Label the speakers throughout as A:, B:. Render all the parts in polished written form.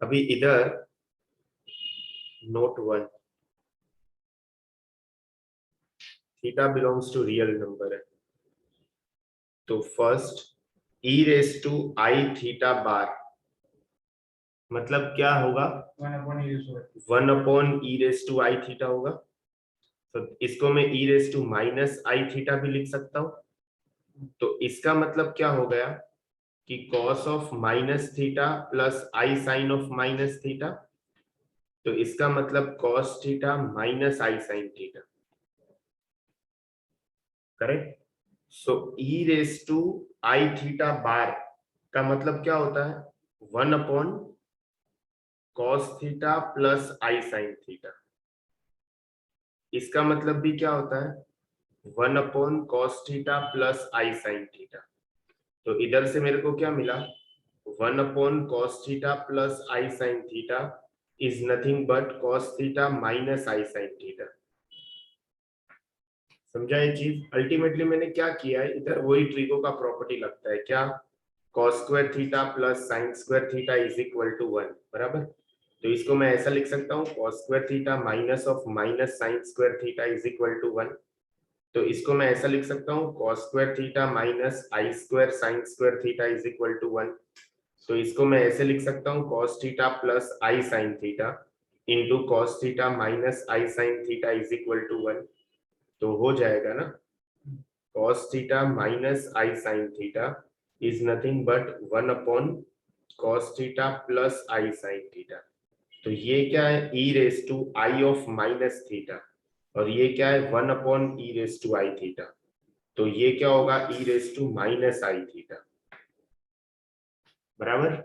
A: अभी इधर note 1, theta belongs to real number है, तो first e raise to i theta bar मतलब क्या होगा, 1/e⁻² थीटा होगा। तो इसको मैं e⁻⁻² भी लिख सकता हूं। तो इसका मतलब क्या हो गया कि cos of minus theta plus i sine of minus theta, तो इसका मतलब cos theta minus i sine theta, correct. So e⁻आई थीटा बार का मतलब क्या होता है, 1/cos theta plus i sine theta. इसका मतलब भी क्या होता है, 1/cos theta plus i sine theta. तो इधर से मेरे को क्या मिला, 1/cos theta plus i sine theta is nothing but cos theta minus i sine theta. समझा ये चीज। अल्टीमेटली मैंने क्या किया है, इधर वही ट्रिगो का प्रॉपर्टी लगता है, क्या, cos square theta plus sine square theta is equal to 1, बराबर। तो इसको मैं ऐसा लिख सकता हूँ, cos square theta minus of minus sine square theta is equal to 1। तो इसको मैं ऐसा लिख सकता हूँ, cos square theta minus i square sine square theta is equal to 1। तो इसको मैं ऐसे लिख सकता हूँ, cos theta plus i sine theta into cos theta minus i sine theta is equal to 1। तो हो जाएगा ना, cos theta minus i sine theta is nothing but 1/cos theta plus i sine theta. तो ये क्या है, e⁻आई of minus theta, और ये क्या है, 1/e⁻आई थीटा। तो ये क्या होगा, e⁻आई थीटा, बराबर।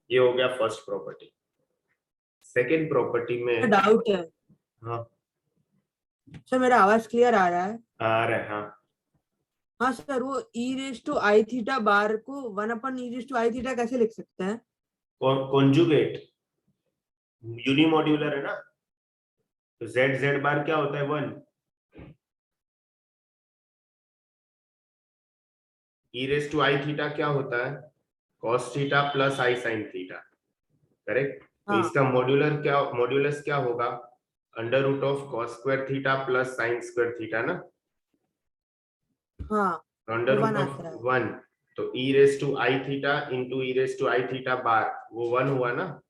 A: ये हो गया फर्स्ट प्रॉपर्टी। सेकेंड प्रॉपर्टी में,
B: डाउट है
A: हाँ
B: सर, मेरा आवाज क्लियर आ रहा है?
A: आ रहा है, हाँ।
B: हाँ सर, वो e⁻आई थीटा बार को 1/e⁻आई थीटा कैसे लिख सकते हैं?
A: कॉन्जुगेट यूनिमॉड्यूलर है ना, तो z बार क्या होता है, 1। e⁻आई थीटा क्या होता है, cos theta plus i sine theta, correct. तो
B: हाँ
A: इसका मॉड्यूलस क्या होगा, √of cos square theta plus sine square theta ना,
B: हाँ, वो 1
A: √ऑफ
B: आता है।
A: 1। तो e⁻आई थीटा इंटू e⁻आई थीटा बार वो 1 हुआ ना।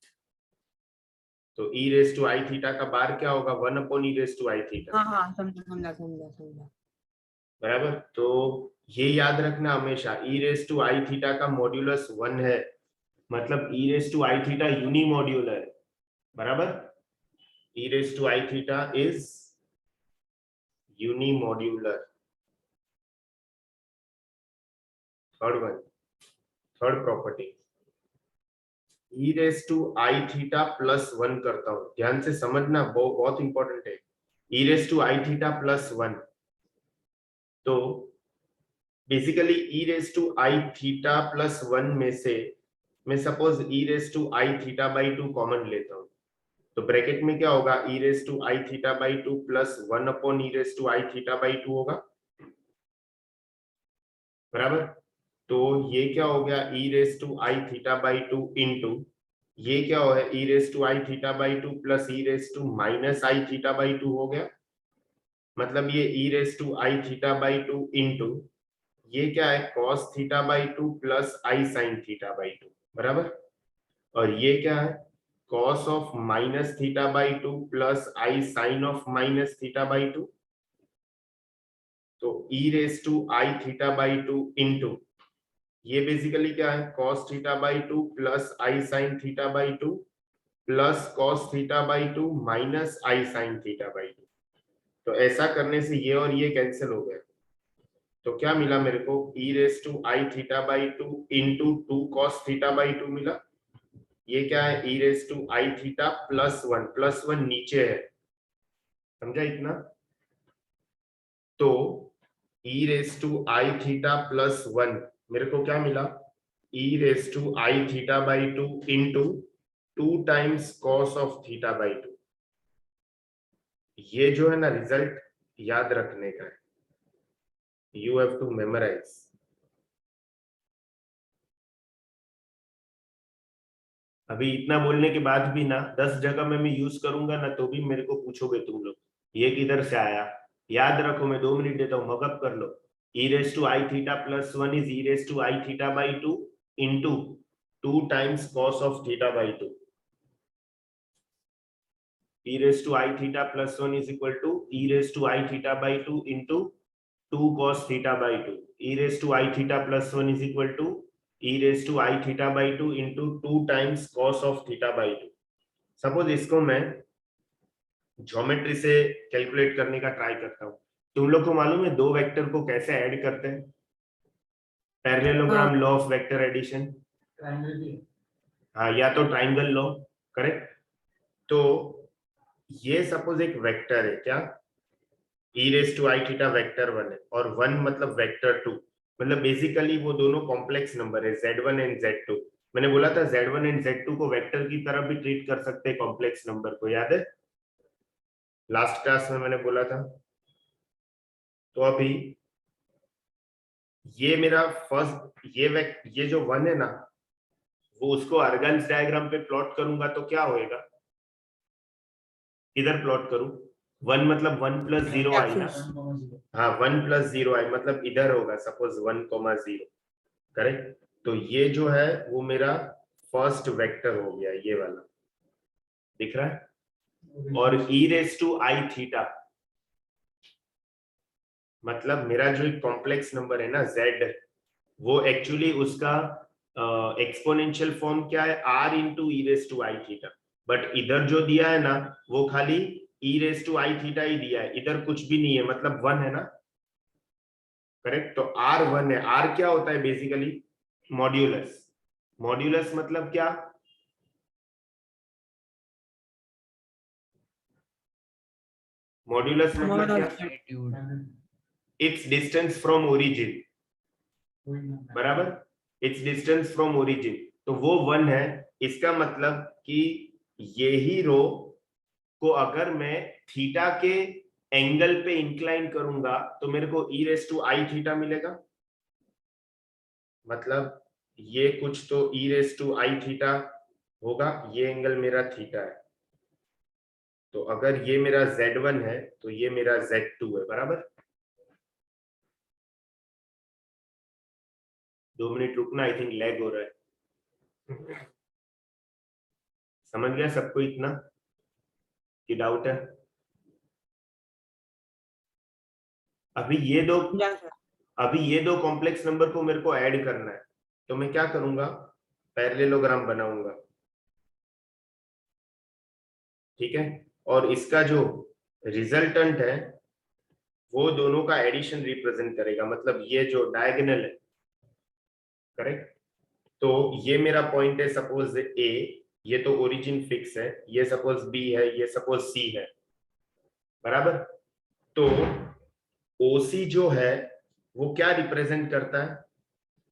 A: तो e⁻आई थीटा का बार क्या होगा, 1/e⁻आई थीटा,
B: हाँ हाँ, समझा समझा समझा समझा।
A: बराबर। तो ये याद रखना हमेशा, e⁻आई थीटा का मॉड्यूलस 1 है, मतलब e⁻आई थीटा यूनिमॉड्यूलर है, बराबर। e⁻आई theta is unimodular. Third one, third property, e⁻आई थीटा प्लस 1 करता हूं, ध्यान से समझना, बहुत इंपॉर्टेंट है। e⁻आई थीटा प्लस 1, तो बेसिकली e⁻आई थीटा प्लस 1 में से मैं सपोज e⁻आई थीटा बाई 2 कॉमन लेता हूं, तो ब्रैकेट में क्या होगा, e⁻आई थीटा बाई 2 प्लस 1/e⁻आई थीटा बाई 2 होगा, बराबर। तो ये क्या हो गया, e⁻आई थीटा बाई 2 इंटू ये क्या हो गया, e⁻आई थीटा बाई 2 प्लस e⁻आई थीटा बाई 2 हो गया। मतलब ये e⁻आई थीटा बाई 2 इंटू ये क्या है, cos theta by 2 plus i sine theta by 2, बराबर। और ये क्या है, cos of minus theta by 2 plus i sine of minus theta by 2। तो e⁻आई थीटा बाई 2 इंटू ये बेसिकली क्या है, cos theta by 2 plus i sine theta by 2 plus cos theta by 2 minus i sine theta by 2। तो ऐसा करने से ये और ये कैंसिल हो गए, तो क्या मिला मेरे को, e⁻आई theta by 2 into 2 cos theta by 2 मिला। ये क्या है, e⁻आई थीटा प्लस 1 नीचे है, समझा इतना। तो e⁻आई थीटा प्लस 1 मेरे को क्या मिला, e⁻आई theta by 2 into 2 times cos of theta by 2। ये जो है ना रिजल्ट याद रखने का है, यू हैव टू मेमोराइज। अभी इतना बोलने के बाद भी ना 10 जगह में मैं यूज करूंगा ना तो भी मेरे को पूछोगे तुम लोग ये किधर से आया। याद रखो, मैं 2 मिनट देता हूँ, मगअप कर लो। e raise to i theta plus 1 is e raise to i theta by 2 into 2 times cos of theta by 2। e raise to i theta plus 1 is equal to e raise to i theta by 2 into 2 cos theta by 2। e raised to I theta plus 1 is equal to e raised to I theta by 2 into 2 times cos of theta by 2। Suppose इसको मैं geometry से calculate करने का try करता हूँ। तुम लोग को मालूम है दो वेक्टर को कैसे ऐड करते हैं? Parallelogram law of vector addition. हाँ, या तो ट्राइंगल लॉ, करेक्ट। तो ये सपोज एक वेक्टर है, क्या e raise to i theta vector 1 है और 1 मतलब वेक्टर 2, मतलब बेसिकली वो दोनों कॉम्प्लेक्स नंबर है z1 एंड z2। मैंने बोला था z1 एंड z2 को वेक्टर की तरह भी ट्रीट कर सकते हैं कॉम्प्लेक्स नंबर को, याद है लास्ट क्लास में मैंने बोला था। तो अभी ये मेरा फर्स्ट ये जो 1 है ना, वो उसको अर्गन्स डायग्राम पे प्लॉट करूंगा तो क्या होएगा? किधर प्लॉट करूं? 1 मतलब 1 प्लस 0 आई ना। हाँ, 1 प्लस 0 आई मतलब इधर होगा सपोज 1,0, करेक्ट। तो ये जो है वो मेरा फर्स्ट वेक्टर हो गया, ये वाला दिख रहा है। और e raise to i theta मतलब मेरा जो एक कॉम्प्लेक्स नंबर है ना z, वो एक्चुअली उसका एक्सपोनेंशियल फॉर्म क्या है? r into e raise to i theta. But इधर जो दिया है ना वो खाली e raise to i theta ही दिया है, इधर कुछ भी नहीं है, मतलब 1 है ना, करेक्ट। तो r 1 है। r क्या होता है बेसिकली? मॉड्यूलस। मॉड्यूलस मतलब क्या? मॉड्यूलस मतलब क्या? इट्स डिस्टेंस फ्रॉम ओरिजिन, बराबर, इट्स डिस्टेंस फ्रॉम ओरिजिन। तो वो 1 है। इसका मतलब कि यही रो को अगर मैं थीटा के एंगल पे इंक्लाइन करूंगा तो मेरे को e raise to i theta मिलेगा। मतलब ये कुछ तो e raise to i theta होगा, ये एंगल मेरा थीटा है। तो अगर ये मेरा z1 है तो ये मेरा z2 है, बराबर। 2 मिनट रुकना, आई थिंक लैग हो रहा है। समझ गया सबको इतना कि डाउट है? अभी ये दो कॉम्प्लेक्स नंबर को मेरे को ऐड करना है, तो मैं क्या करूंगा? पैरेललोग्राम बनाऊंगा, ठीक है। और इसका जो रिजल्टेंट है वो दोनों का एडिशन रिप्रेजेंट करेगा, मतलब ये जो डायगोनल है, करेक्ट। तो ये मेरा पॉइंट है सपोज ए, ये तो ओरिजिन फिक्स है, ये सपोज बी है, ये सपोज सी है, बराबर। तो ओसी जो है वो क्या रिप्रेजेंट करता है?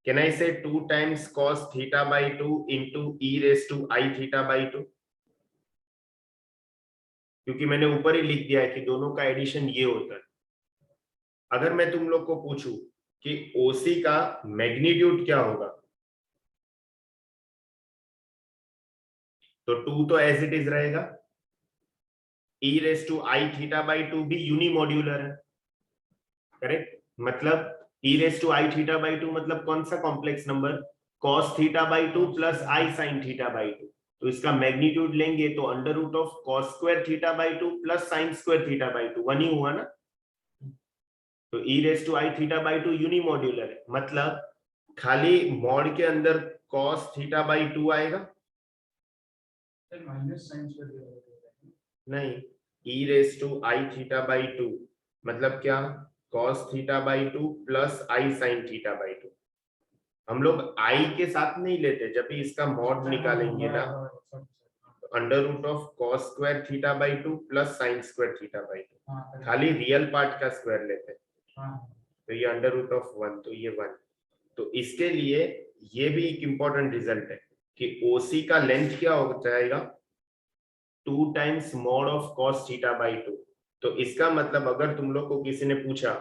A: Can I say 2 times cos theta by 2 into e raise to i theta by 2, क्योंकि मैंने ऊपर ही लिख दिया है कि दोनों का एडिशन ये होता है। अगर मैं तुम लोग को पूछूं कि ओसी का मैग्नीट्यूड क्या होगा, तो 2 तो एज इट इज रहेगा। E raise to i theta by 2 भी यूनिमॉड्यूलर है, करेक्ट। मतलब e raise to i theta by 2 मतलब कौन सा complex number? cos theta by 2 plus i sine theta by 2। तो इसका मैग्नीट्यूड लेंगे तो under root of cos square theta by 2 plus sine square theta by 2, 1 ही हुआ ना। तो e raise to i theta by 2 unimodular है, मतलब खाली मॉड के अंदर cos थीटा बाई 2 आएगा। नहीं, e raise to i theta by 2 मतलब क्या? cos theta by 2 plus i sine theta by 2। हम लोग i के साथ नहीं लेते, जब भी इसका मॉड निकालेंगे ना, under root of cos square theta by 2 plus sine square theta by 2, खाली रियल पार्ट का स्क्वायर लेते हैं। तो ये अंडर रूट ऑफ 1, तो ये 1। तो इसके लिए ये भी एक इंपॉर्टेंट रिजल्ट है कि OC का लेंथ क्या हो जाएगा? 2 times mod of cos theta by 2। तो इसका मतलब अगर तुम लोग को किसी ने पूछा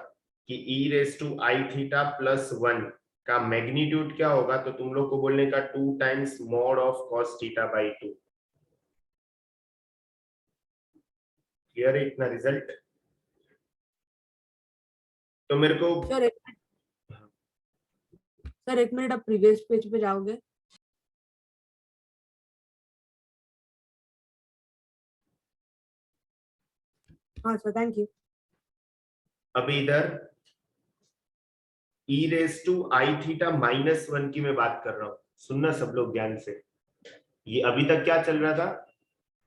A: कि e raise to i theta plus 1 का मैग्नीट्यूड क्या होगा, तो तुम लोग को बोलने का 2 times mod of cos theta by 2। Clear है इतना रिजल्ट? तो मेरे को
B: सर एक मिनट, आप प्रीवियस पेज पे जाओगे? हाँ सर, थैंक यू।
A: अभी इधर e raise to i theta minus 1 की मैं बात कर रहा हूं, सुनना सब लोग ध्यान से। ये अभी तक क्या चल रहा था,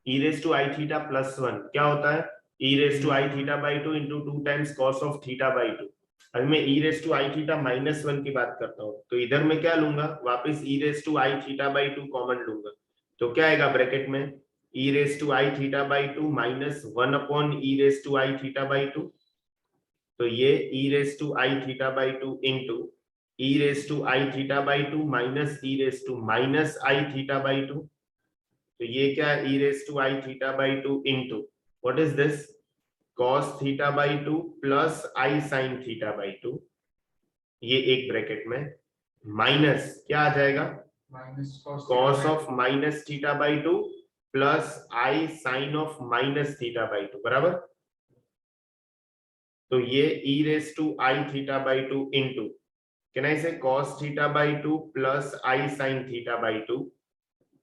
A: e raise to i theta plus 1 क्या होता है, e raise to i theta by 2 into 2 times cos of theta by 2। अभी मैं e raise to i theta minus 1 की बात करता हूँ, तो इधर मैं क्या लूंगा, वापस e raise to i theta by 2 common लूंगा, तो क्या आएगा ब्रैकेट में, e raise to i theta by 2 माइनस 1 upon e raise to i theta by 2। तो ये e raise to i theta by 2 into e raise to i theta by 2 माइनस e raise to minus i theta by 2। तो ये क्या है, e raise to i theta by 2 into what is this, cos theta by 2 plus i sine theta by 2, ये एक bracket में, minus क्या आ जाएगा,
C: minus
A: cos of minus theta by 2 plus i sine of minus theta by 2 बराबर। तो ये e raise to i theta by 2 into can I say cos theta by 2 plus i sine theta by 2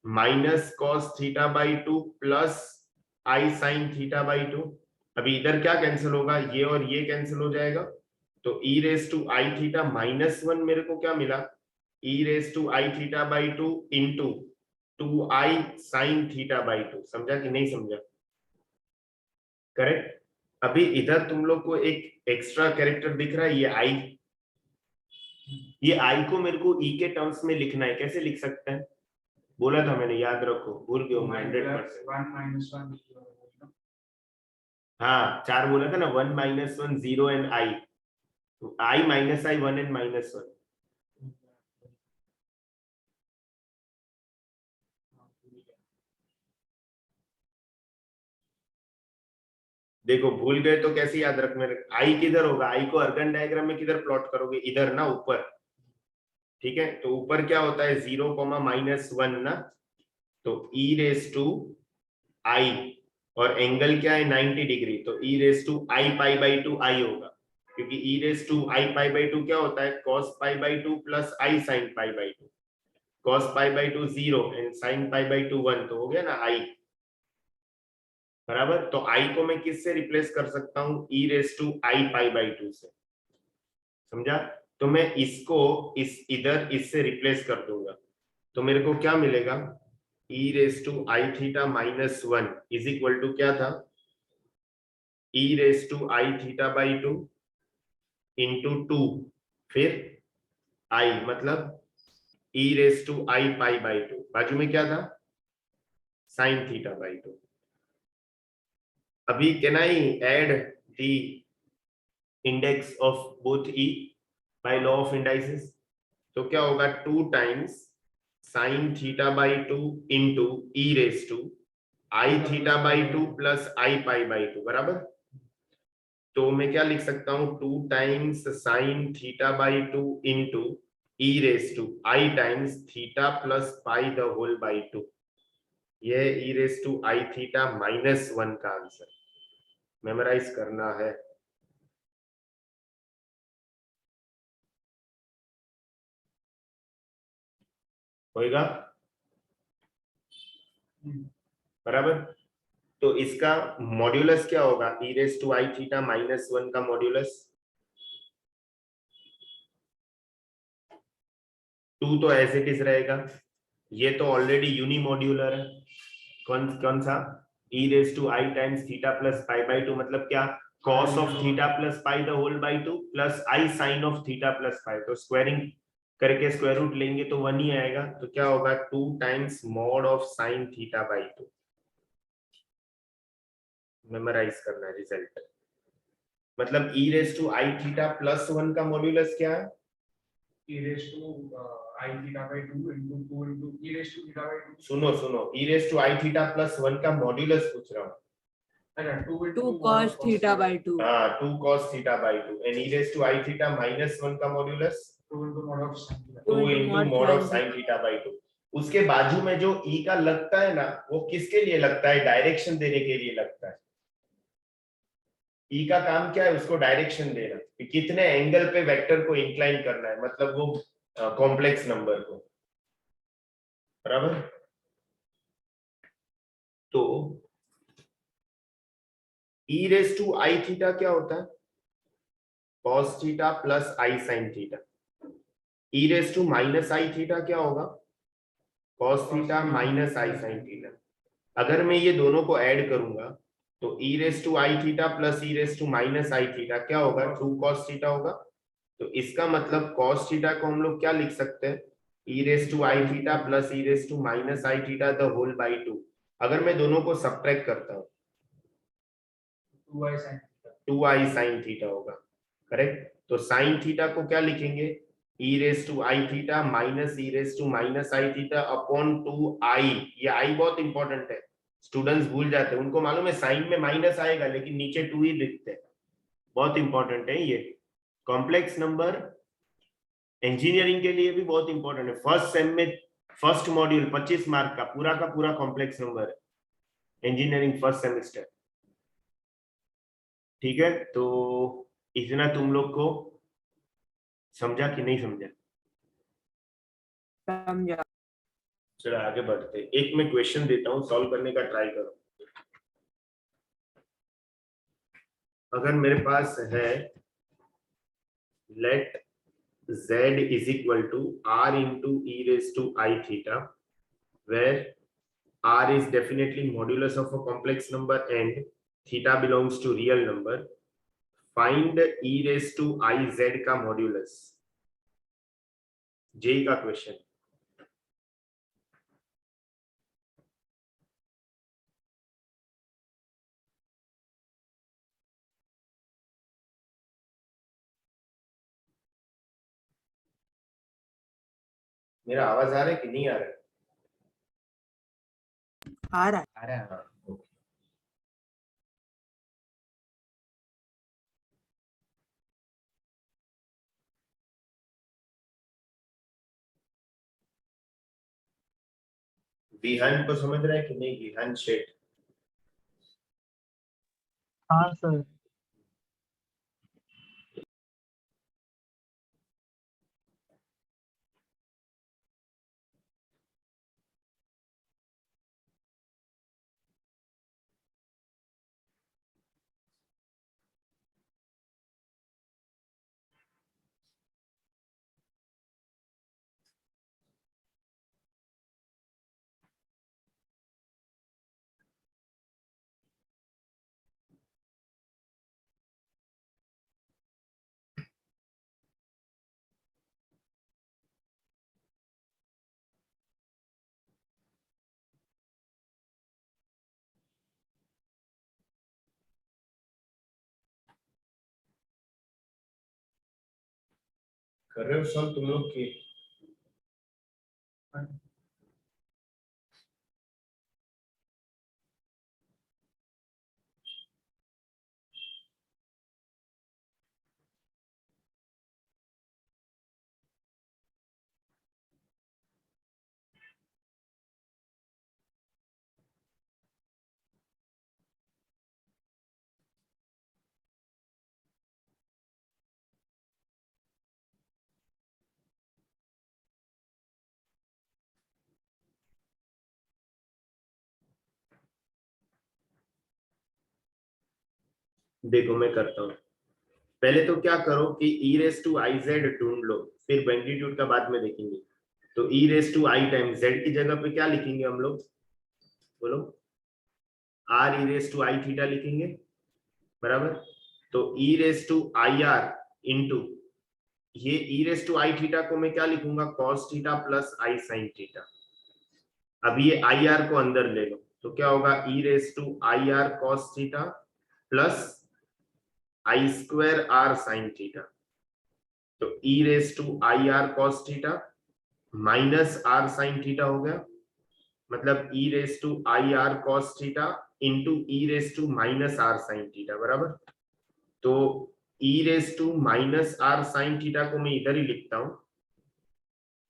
A: minus cos theta by 2 plus i sine theta by 2। अभी इधर क्या cancel होगा, ये और ये कैंसिल हो जाएगा, तो e raise to i theta minus 1 मेरे को क्या मिला, e raise to i theta by 2 into 2 i sine theta by 2। समझा कि नहीं समझा? करेक्ट। अभी इधर तुम लोग को एक एक्स्ट्रा कैरेक्टर दिख रहा है, ये आई, ये आई को मेरे को ई के टर्म्स में लिखना है, कैसे लिख सकते हैं, बोला था मैंने, याद रखो, भूल गया हूं 100%।
C: 1 माइनस 1
A: हाँ 4 बोला था ना, 1 माइनस 1 0 एंड आई, तो आई माइनस आई 1 एंड माइनस 1। देखो भूल गए तो कैसे याद रखना, आई किधर होगा, आई को अर्गन डायग्राम में किधर प्लॉट करोगे, इधर ना ऊपर, ठीक है। तो ऊपर क्या होता है 0 माइनस 1 ना, तो e रेस टू आई और एंगल क्या है 90 डिग्री, तो e raise to i pi by 2 i होगा, क्योंकि e raise to i pi by 2 क्या होता है cos pi by 2 plus i sine pi by 2, cos pi by 2 0 and sin pi by 2 1, तो हो गया ना आई बराबर। तो आई को मैं किससे रिप्लेस कर सकता हूं, e raise to i pi by 2 से, समझा। तो मैं इसको इस इधर इससे रिप्लेस कर दूंगा, तो मेरे को क्या मिलेगा, e raise to i theta minus 1 is equal to क्या था, e raise to i theta by 2 into 2 फिर i मतलब e raise to i pi by 2, बाजू में क्या था साइन थीटा बाई 2। अभी can I add the index of both e by law of indices, तो क्या होगा 2 times sine theta by 2 into e raise to i theta by 2 plus i pi by 2 बराबर। तो मैं क्या लिख सकता हूं 2 times sine theta by 2 into e raise to i times theta plus pi the whole by 2, ये e raise to i theta minus 1 का answer memorise करना है। होएगा बराबर। तो इसका मॉड्यूलस क्या होगा, e raise to i theta minus 1 का मॉड्यूलस 2 तो एज इट इज रहेगा, ये तो ऑलरेडी यूनिमॉड्यूलर है, कौन कौन सा e raise to i times theta plus pi by 2 मतलब क्या cos of theta plus pi the whole by 2 plus i sine of theta plus pi, तो स्क्वायरिंग करके स्क्वायर रूट लेंगे तो 1 ही आएगा, तो क्या होगा 2 times mod of sine theta by 2, memorise करना है रिजल्ट। मतलब e raise to i theta plus 1 का मॉड्यूलस क्या है,
C: e raised to I theta by 2 into 2 into e raised to theta by 2.
A: सुनो सुनो, e raise to i theta plus 1 का modulus पूछ रहा हूँ।
C: अच्छा 2
B: 2
C: into
B: cos थीटा बाई 2।
A: हाँ 2 cos theta by 2 and e raise to i theta minus 1 का modulus
C: 2 into mod of sin theta.
A: 2 into mod of
B: sin
A: sin theta by 2। उसके बाजू में जो ई का लगता है ना, वो किसके लिए लगता है? डायरेक्शन देने के लिए लगता है। ई का काम क्या है? उसको डायरेक्शन देना कि कितने एंगल पे वेक्टर को इंक्लाइन करना है, मतलब वो कॉम्प्लेक्स नंबर को, बराबर। तो e raise to i theta क्या होता है? Cos theta plus i sine theta. E raise to minus i theta क्या होगा? Cos theta minus i sine theta. अगर मैं ये दोनों को ऐड करूंगा तो e raise to i theta plus e raise to minus i theta क्या होगा? 2 कॉस थीटा होगा। तो इसका मतलब कॉस थीटा को हम लोग क्या लिख सकते हैं? E raise to i theta plus e raise to minus i theta the whole by 2। अगर मैं दोनों को सब्ट्रैक्ट करता हूँ
C: 2i sin theta.
A: 2i sine theta होगा, करेक्ट। तो साइन थीटा को क्या लिखेंगे? E raise to i theta minus e raise to minus i theta upon 2i। ये आई बहुत इंपॉर्टेंट है, स्टूडेंट्स भूल जाते हैं, उनको मालूम है साइन में माइनस आएगा लेकिन नीचे 2 ही लिखते हैं। बहुत इंपॉर्टेंट है ये, कॉम्प्लेक्स नंबर इंजीनियरिंग के लिए भी बहुत इंपॉर्टेंट है। फर्स्ट सेम में फर्स्ट मॉड्यूल 25 मार्क का पूरा कॉम्प्लेक्स नंबर है, इंजीनियरिंग फर्स्ट सेमेस्टर। ठीक है, तो इतना तुम लोग को समझा कि नहीं समझा?
B: समझा।
A: चलो आगे बढ़ते हैं। एक मैं क्वेश्चन देता हूं, सॉल्व करने का ट्राई करो। अगर मेरे पास है late z is equal to r into e raised to I theta, where r is definitely modulus of a complex number and theta belongs to real number, find e raised to I z का modulus. JEE का question. मेरा आवाज आ रहा है कि नहीं आ रहा है?
B: आ रहा है।
A: आ रहा है, हाँ, ओके। विहान को समझ रहा है कि नहीं? विहान शेठ।
D: हाँ सर।
A: कर रहे हो सॉल्व तुम लोग की? देखो मैं करता हूँ। पहले तो क्या करो कि e raise to i z ढूंढ लो, फिर मैग्नीट्यूड का बाद में देखेंगे। तो e raise to i time z की जगह पे क्या लिखेंगे हम लोग? बोलो। R e raise to i theta लिखेंगे, बराबर। तो e raise to i r into ये e raise to i theta को मैं क्या लिखूंगा? Cos theta plus i sine theta. अब ये आई आर को अंदर ले लो तो क्या होगा? E raise to i r cos theta plus i square r sine theta. तो e raise to i r cos theta minus r sine theta हो गया, मतलब e raise to i r cos theta into e raise to minus r sine theta, बराबर। तो e raise to minus r sine theta को मैं इधर ही लिखता हूं,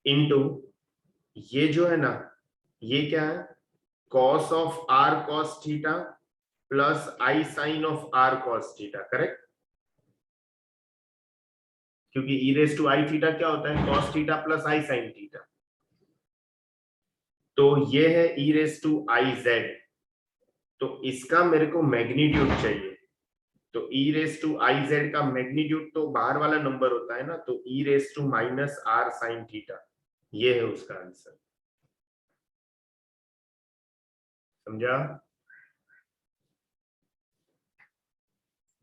A: इनटू ये जो है ना, ये क्या है, cos of r cos theta plus i sin of r cos theta, correct? क्योंकि e raise to i theta क्या होता है, cos theta plus i sin theta. तो ये है e raise to i z, तो इसका मेरे को मैग्नीट्यूड चाहिए। तो e raise to i z का मैग्नीट्यूड तो बाहर वाला नंबर होता है ना, तो e raise to minus r sin theta, ये है उसका आंसर। समझा?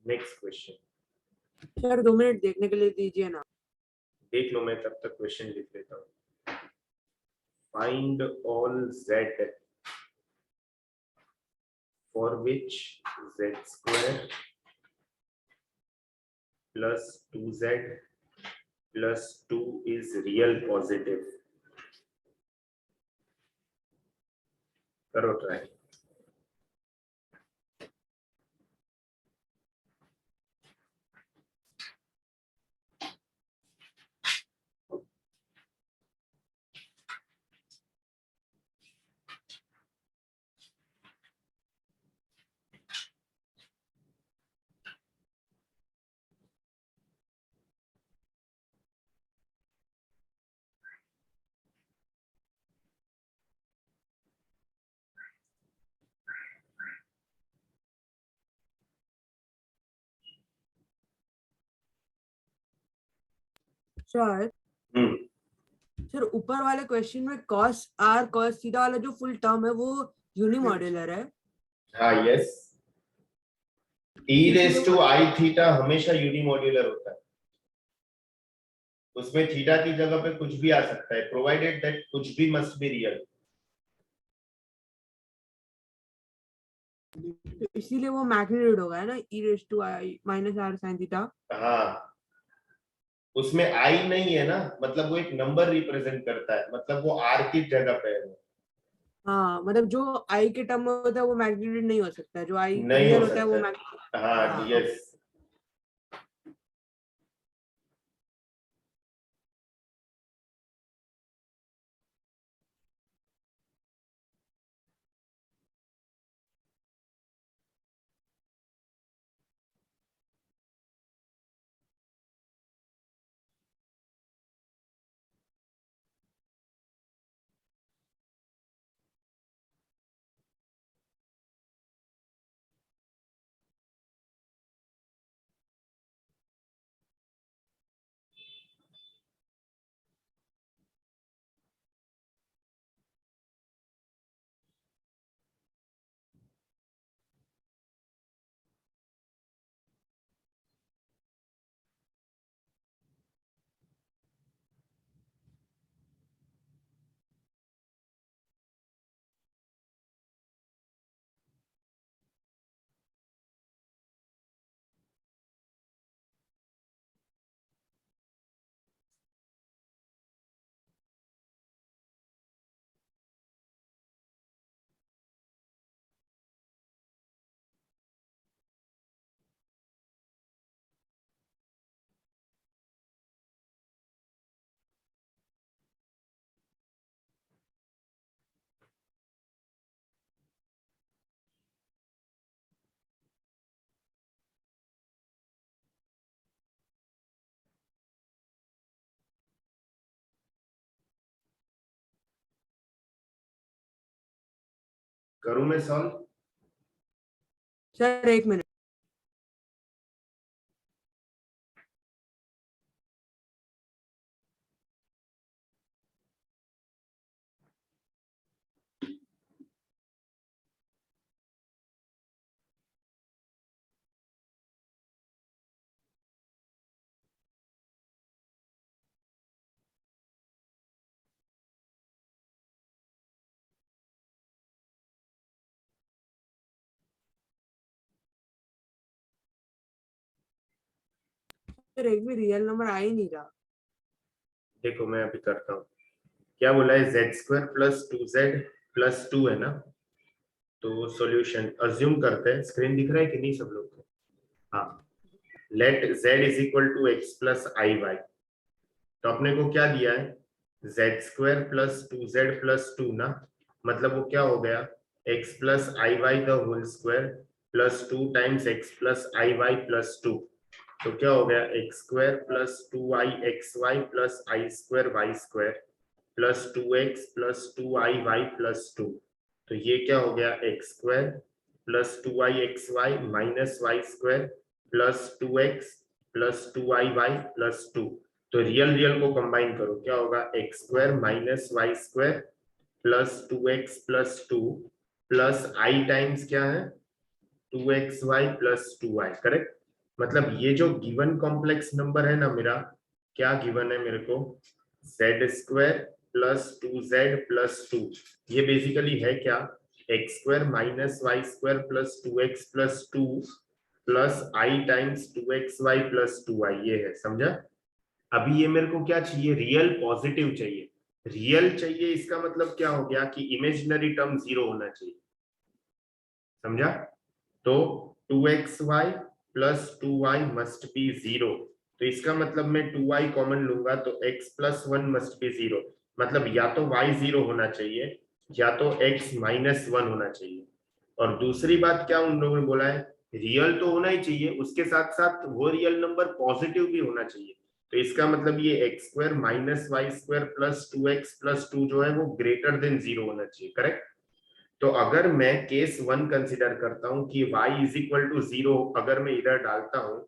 A: Next question.
B: सर 2 मिनट देखने के लिए दीजिए ना।
A: देख लो, मैं तब तक क्वेश्चन लिख लेता हूँ। Find all z for which z square plus 2z plus 2 is real positive. करो ट्राई।
B: सर सर ऊपर वाले क्वेश्चन में cos r cos थीटा वाला जो फुल टर्म है वो यूनिमॉड्यूलर है।
A: हाँ, yes. e raise to i theta हमेशा यूनिमॉड्यूलर होता है, उसमें थीटा की जगह पे कुछ भी आ सकता है, प्रोवाइडेड दैट कुछ भी मस्ट बी रियल।
B: तो इसीलिए वो मैग्नीट्यूड होगा, है ना, e raise to i minus r sin theta.
A: हाँ, उसमें आई नहीं है ना, मतलब वो एक नंबर रिप्रेजेंट करता है, मतलब वो r की जगह पे है।
B: हाँ मतलब जो i के टर्म में होता है वो मैग्नीट्यूड नहीं हो सकता, जो i
A: नहीं
B: रियल
A: हो
B: होता है वो
A: सकता।
B: मैग्नीट्यूड।
A: हाँ,
B: हाँ,
A: यस। करूं मैं सॉल्व?
B: Sir 1 minute. सर एक भी रियल नंबर आ ही नहीं रहा।
A: देखो मैं अभी करता हूँ। क्या बोला है, z square plus 2z plus 2 है ना, तो सॉल्यूशन अज्यूम करते हैं। स्क्रीन दिख रहा है कि नहीं सब लोग को? हाँ। Let z is equal to x plus i y. तो अपने को क्या दिया है, z square plus 2z plus 2 ना, मतलब वो क्या हो गया x plus i y the whole square plus 2 times x plus i y plus 2, तो क्या हो गया x square plus 2i xy plus i square y square plus 2x plus 2i y plus 2, तो ये क्या हो गया x square plus 2i xy minus y square plus 2x plus 2i y plus 2, तो रियल रियल को combine करो, क्या होगा x square minus y square plus 2x plus 2 प्लस i टाइम्स क्या है 2xy प्लस 2i, करेक्ट। मतलब ये जो गिवन कॉम्प्लेक्स नंबर है ना मेरा, क्या गिवन है मेरे को, z square plus 2z plus 2, ये बेसिकली है क्या x square minus y square plus 2x plus 2 प्लस i times 2xy plus 2i, ये है, समझा। अभी ये मेरे को क्या चाहिए, रियल पॉजिटिव चाहिए, रियल चाहिए, इसका मतलब क्या हो गया कि इमेजिनरी टर्म 0 होना चाहिए, समझा। तो 2xy plus 2y must be 0, तो इसका मतलब मैं 2y कॉमन लूंगा तो x प्लस 1 मस्ट बी 0, मतलब या तो y 0 होना चाहिए या तो x माइनस 1 होना चाहिए। और दूसरी बात क्या उन लोगों ने बोला है, रियल तो होना ही चाहिए, उसके साथ साथ वो रियल नंबर पॉजिटिव भी होना चाहिए, तो इसका मतलब ये x square minus y square plus 2x plus 2 जो है वो ग्रेटर देन 0 होना चाहिए, करेक्ट। तो अगर मैं केस 1 कंसीडर करता हूं कि y इज इक्वल टू 0, अगर मैं इधर डालता हूं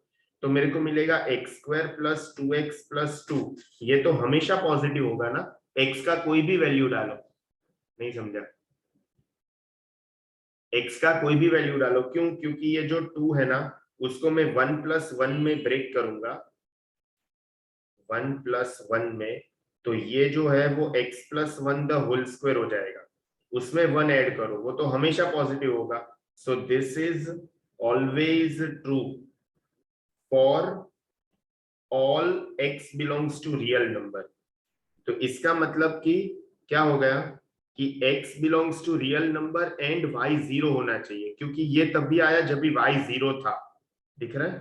A: तो मेरे को मिलेगा x square plus 2x plus 2, ये तो हमेशा पॉजिटिव होगा ना, x का कोई भी वैल्यू डालो, नहीं समझा, x का कोई भी वैल्यू डालो, क्यों, क्योंकि ये जो 2 है ना उसको मैं 1 प्लस 1 में ब्रेक करूंगा, 1 प्लस 1 में, तो ये जो है वो x plus 1 the whole square हो जाएगा, उसमें 1 ऐड करो, वो तो हमेशा पॉजिटिव होगा। So this is always true for all x belongs to real number, तो इसका मतलब कि क्या हो गया कि x belongs to real number and y 0 होना चाहिए, क्योंकि ये तब भी आया जब भी y 0 था, दिख रहा है।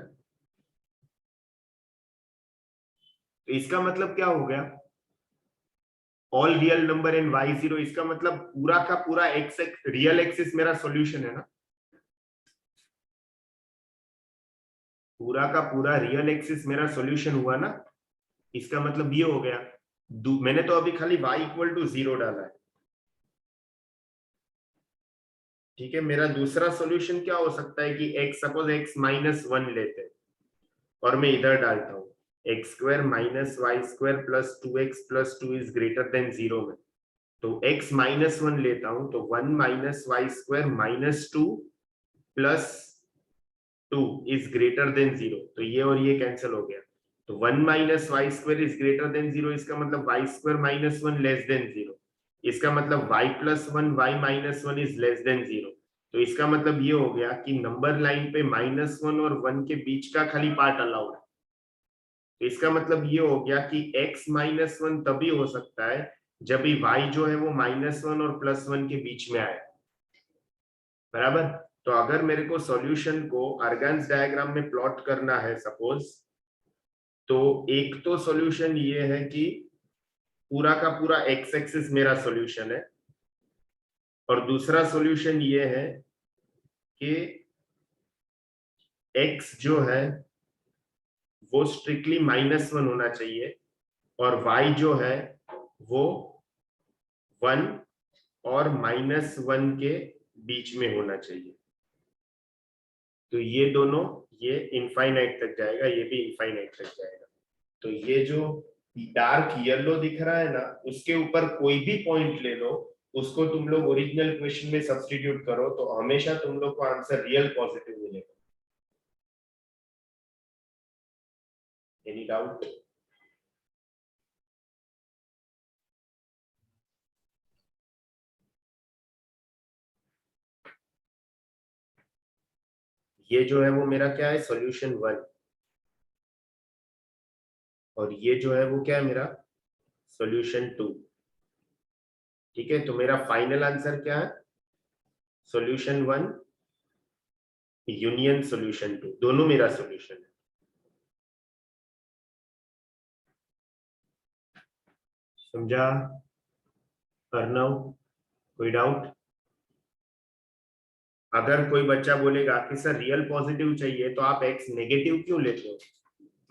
A: तो इसका मतलब क्या हो गया, all real number in y 0, इसका मतलब पूरा का पूरा x रियल एक्सिस मेरा सॉल्यूशन है ना, पूरा का पूरा रियल एक्सिस मेरा सॉल्यूशन हुआ ना, इसका मतलब ये हो गया, मैंने तो अभी खाली y इक्वल टू 0 डाला है, ठीक है। मेरा दूसरा सॉल्यूशन क्या हो सकता है कि x सपोज x माइनस 1 लेते हैं और मैं इधर डालता हूं x square minus y square plus 2x plus 2 is greater than 0 में, तो x माइनस 1 लेता हूं तो 1 minus y square minus 2 plus 2 is greater than 0, तो ये और ये कैंसिल हो गया, तो 1 minus y square is greater than 0, इसका मतलब y square minus 1 less than 0, इसका मतलब y plus 1 y minus 1 is less than 0, तो इसका मतलब ये हो गया कि नंबर लाइन पे माइनस 1 और 1 के बीच का खाली पार्ट अलाउड है, तो इसका मतलब ये हो गया कि x माइनस 1 तभी हो सकता है जब भी y जो है वो माइनस 1 और प्लस 1 के बीच में आए, बराबर। तो अगर मेरे को सॉल्यूशन को अर्गन्स डायग्राम में प्लॉट करना है सपोज, तो एक तो सॉल्यूशन ये है कि पूरा का पूरा x एक्सिस मेरा सॉल्यूशन है, और दूसरा सॉल्यूशन ये है कि x जो है वो स्ट्रिक्टली माइनस 1 होना चाहिए और y जो है वो 1 और माइनस 1 के बीच में होना चाहिए, तो ये दोनों, ये इनफाइनाइट तक जाएगा, ये भी इनफाइनाइट तक जाएगा, तो ये जो डार्क येलो दिख रहा है ना उसके ऊपर कोई भी पॉइंट ले लो, उसको तुम लोग ओरिजिनल क्वेश्चन में सब्स्टिट्यूट करो तो हमेशा तुम लोग को आंसर रियल पॉजिटिव मिलेगा। Any doubt? ये जो है वो मेरा क्या है सॉल्यूशन 1, और ये जो है वो क्या है मेरा सॉल्यूशन 2, ठीक है। तो मेरा फाइनल आंसर क्या है, सॉल्यूशन 1 यूनियन सॉल्यूशन 2, दोनों मेरा सॉल्यूशन है। समझा? अर्णव, कोई डाउट? अगर कोई बच्चा बोलेगा कि सर रियल पॉजिटिव चाहिए तो आप एक्स नेगेटिव क्यों लेते हो,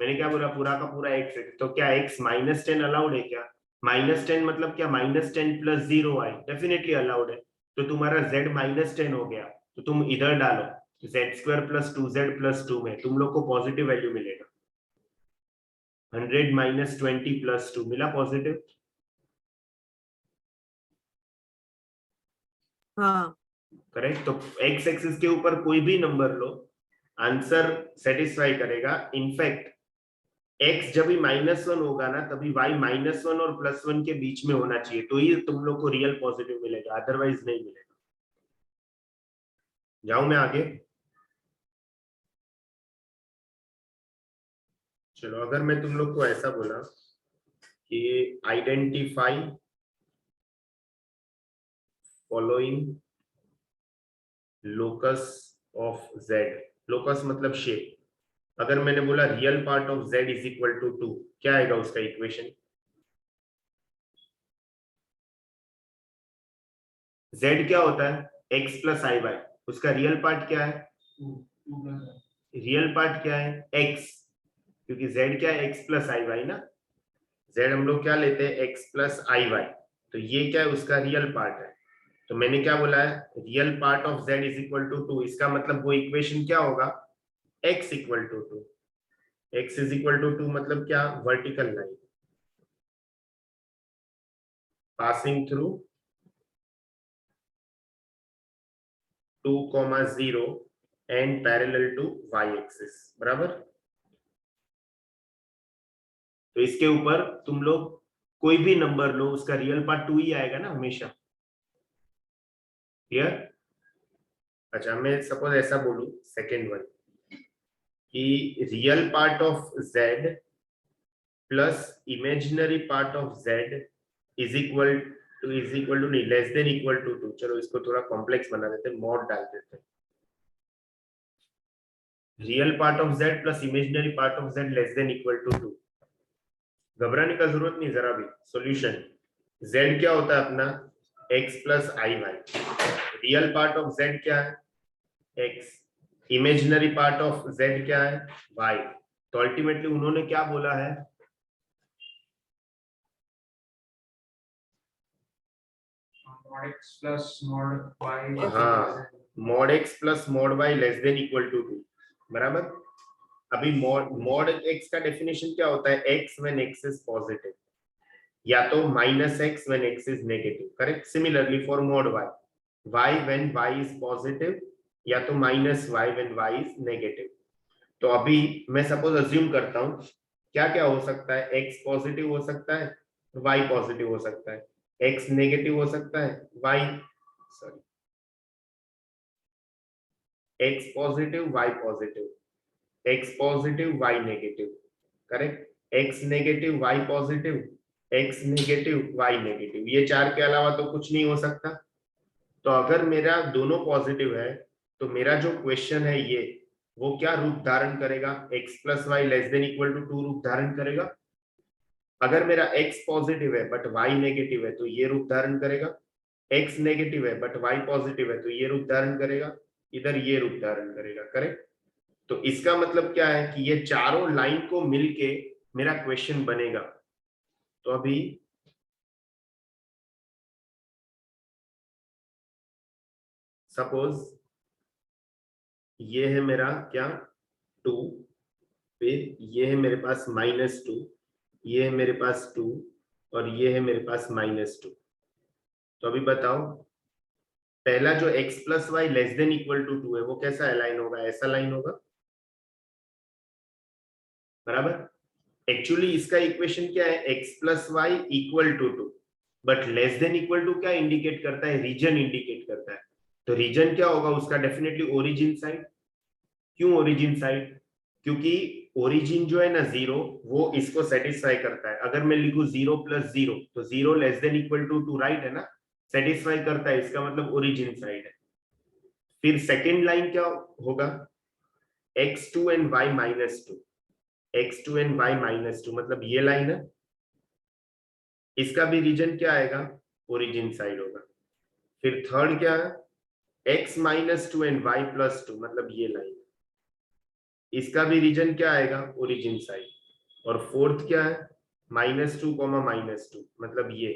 A: मैंने क्या बोला, पूरा का पूरा एक्स है, तो क्या एक्स -10 अलाउड है क्या? -10 मतलब क्या, -10 + 0 आई, डेफिनेटली अलाउड है। तो तुम्हारा z -10 हो गया, तो तुम इधर डालो, z² + 2z + 2 में तुम लोग को पॉजिटिव वैल्यू मिलेगा। 100 - 20 + 2 मिला पॉजिटिव।
B: हाँ
A: करेक्ट। तो एक्स एक्सिस के ऊपर कोई भी नंबर लो, आंसर सेटिस्फाई करेगा। इनफैक्ट x जब भी -1 होगा ना, तभी y -1 और +1 के बीच में होना चाहिए, तो ही तुम लोग को रियल पॉजिटिव मिलेगा, अदरवाइज नहीं मिलेगा। जाऊं मैं आगे? चलो, अगर मैं तुम लोग को ऐसा बोला कि identify following locus of z, locus मतलब शेप। अगर मैंने बोला रियल पार्ट ऑफ z = 2, क्या आएगा उसका इक्वेशन? z क्या होता है? x + iy। उसका रियल पार्ट क्या है?
C: 2
A: रियल पार्ट क्या है? x, क्योंकि z क्या है? x + iy ना। z हम लोग क्या लेते हैं? x + iy। तो ये क्या है? उसका रियल पार्ट है। तो मैंने क्या बोला है? Real part of z = 2। इसका मतलब वो इक्वेशन क्या होगा? x = 2। x = 2 मतलब क्या? Vertical line passing through 2, 0 and parallel to y axis, बराबर। तो इसके ऊपर तुम लोग कोई भी नंबर लो, उसका रियल पार्ट 2 ही आएगा ना हमेशा। क्लियर? अच्छा, मैं सपोज ऐसा बोलूं, सेकेंड वन, कि real part of z plus imaginary part of z is equal to नहीं, लेस देन इक्वल टू 2। चलो इसको थोड़ा कॉम्प्लेक्स बना देते हैं, मॉड डाल देते हैं। Real part of z plus imaginary part of z less than equal to 2। घबराने का जरूरत नहीं जरा भी। सॉल्यूशन, z क्या होता है अपना? x + iy। Real part of z क्या है? x। Imaginary part of z क्या है? y। तो अल्टीमेटली उन्होंने क्या बोला है?
C: mod x plus mod y,
A: हाँ, mod x + mod y less than equal to 2, बराबर। अभी mod x का डेफिनेशन क्या होता है? x when x is positive, या तो -x when x is negative, correct. Similarly for mod y when y is positive, या तो -y when y is negative। तो अभी मैं सपोज अज्यूम करता हूं, क्या क्या हो सकता है? x पॉजिटिव हो सकता है, y पॉजिटिव हो सकता है, x नेगेटिव हो सकता है, x positive, y positive, x positive, y negative, correct. x negative, y positive, x negative, y negative, ये चार के अलावा तो कुछ नहीं हो सकता। तो अगर मेरा दोनों पॉजिटिव है, तो मेरा जो क्वेश्चन है ये, वो क्या रूप धारण करेगा? x + y less than equal to 2 रूप धारण करेगा। अगर मेरा x पॉजिटिव है बट y नेगेटिव है, तो ये रूप धारण करेगा। x नेगेटिव है बट y पॉजिटिव है, तो ये रूप धारण करेगा। इधर ये रूप धारण करेगा, करेक्ट। तो इसका मतलब क्या है कि ये चारों लाइन को मिलके मेरा क्वेश्चन बनेगा। तो अभी सपोज ये है मेरा क्या? 2, फिर ये है मेरे पास -2, ये है मेरे पास 2, और ये है मेरे पास -2। तो अभी बताओ, पहला जो x + y less than equal to 2 है, वो कैसा अलाइन होगा? ऐसा लाइन होगा, बराबर। एक्चुअली इसका इक्वेशन क्या है? x + y = 2, but less than equal to क्या इंडिकेट करता है? रीजन इंडिकेट करता है। तो रीजन क्या होगा उसका? Definitely origin side. क्यों ओरिजिन साइड? क्योंकि ओरिजिन जो है ना 0, वो इसको सेटिस्फाई करता है। अगर मैं लिखूं 0 + 0, तो 0 less than equal to 2, right है ना? सेटिस्फाई करता है, इसका मतलब ओरिजिन साइड है। फिर सेकेंड लाइन क्या होगा? x2 and y -2, x2 and y -2 मतलब ये लाइन है। इसका भी रीजन क्या आएगा, ओरिजिन साइड होगा। फिर थर्ड क्या है, x -2 एंड y +2 मतलब ये लाइन, इसका भी रीजन क्या आएगा, ओरिजिन साइड। और फोर्थ क्या है, -2, -2 मतलब ये,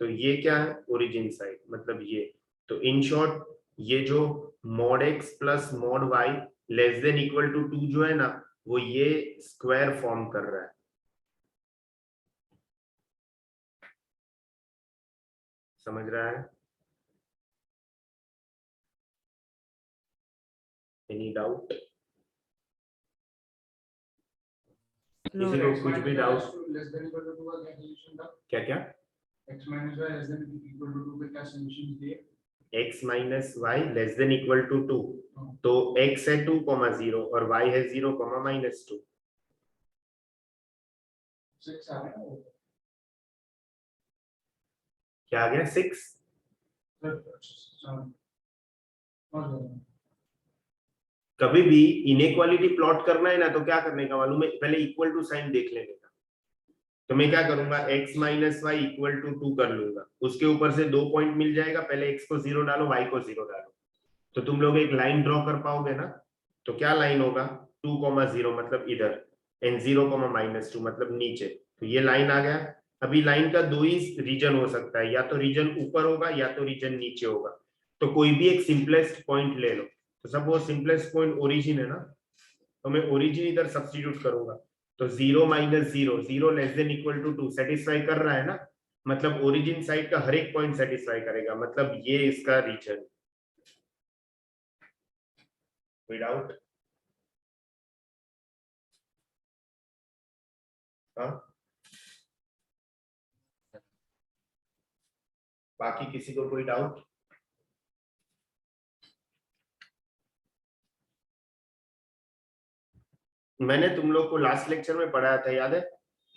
A: तो ये क्या है, ओरिजिन साइड मतलब ये। तो इन शॉर्ट ये जो mod x plus mod y less than equal to 2 जो है ना, वो ये स्क्वायर फॉर्म कर रहा है। समझ रहा है? Any doubt?
B: No.
A: किसी को कुछ भी doubt?
C: Less than equal to 2 का क्या सॉल्यूशन था?
A: क्या क्या?
C: x minus y less than equal to 2 का क्या सॉल्यूशन दिए?
A: x minus y less than equal to 2, तो x है 2,0 और y है 0,-2।
C: 6 आ गया ना?
A: क्या आ गया, 6? कभी भी इनइक्वालिटी प्लॉट करना है ना, तो क्या करने का मालूम है, पहले इक्वल टू साइन देख लेने का। तो मैं क्या करूंगा, x minus y equal to 2 कर लूंगा, उसके ऊपर से 2 पॉइंट मिल जाएगा, पहले x को 0 डालो, y को 0 डालो, तो तुम लोग एक लाइन ड्रॉ कर पाओगे ना। तो क्या लाइन होगा, 2,0 मतलब इधर, एंड 0,-2 मतलब नीचे, तो ये लाइन आ गया। अभी लाइन का दो ही रीजन हो सकता है, या तो रीजन ऊपर होगा या तो रीजन नीचे होगा। तो कोई भी एक सिंपलेस्ट पॉइंट ले लो, तो सब वो सिंपलेस्ट पॉइंट ओरिजिन है ना, तो मैं ओरिजिन इधर सब्स्टिट्यूट करूंगा। तो 0 - 0, 0 less than equal to 2 satisfy कर रहा है ना, मतलब ओरिजिन साइड का हर एक पॉइंट सेटिस्फाई करेगा, मतलब ये इसका रीजन। कोई डाउट? हाँ, बाकी किसी को कोई डाउट? मैंने तुम लोग को लास्ट लेक्चर में पढ़ाया था, याद है,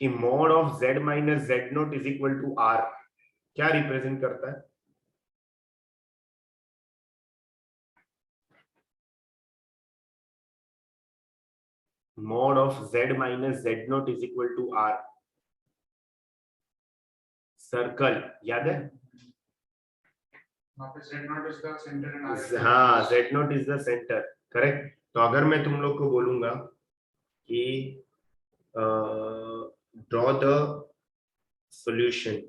A: कि mod of z minus z0 is equal to r क्या रिप्रेजेंट करता है? Mod of z minus z0 is equal to r, circle, याद है?
C: वहाँ पे z0 is the center and r is the
A: हाँ,
C: radius.
A: z0 is the centre, correct. तो अगर मैं तुम लोग को बोलूंगा कि draw the solution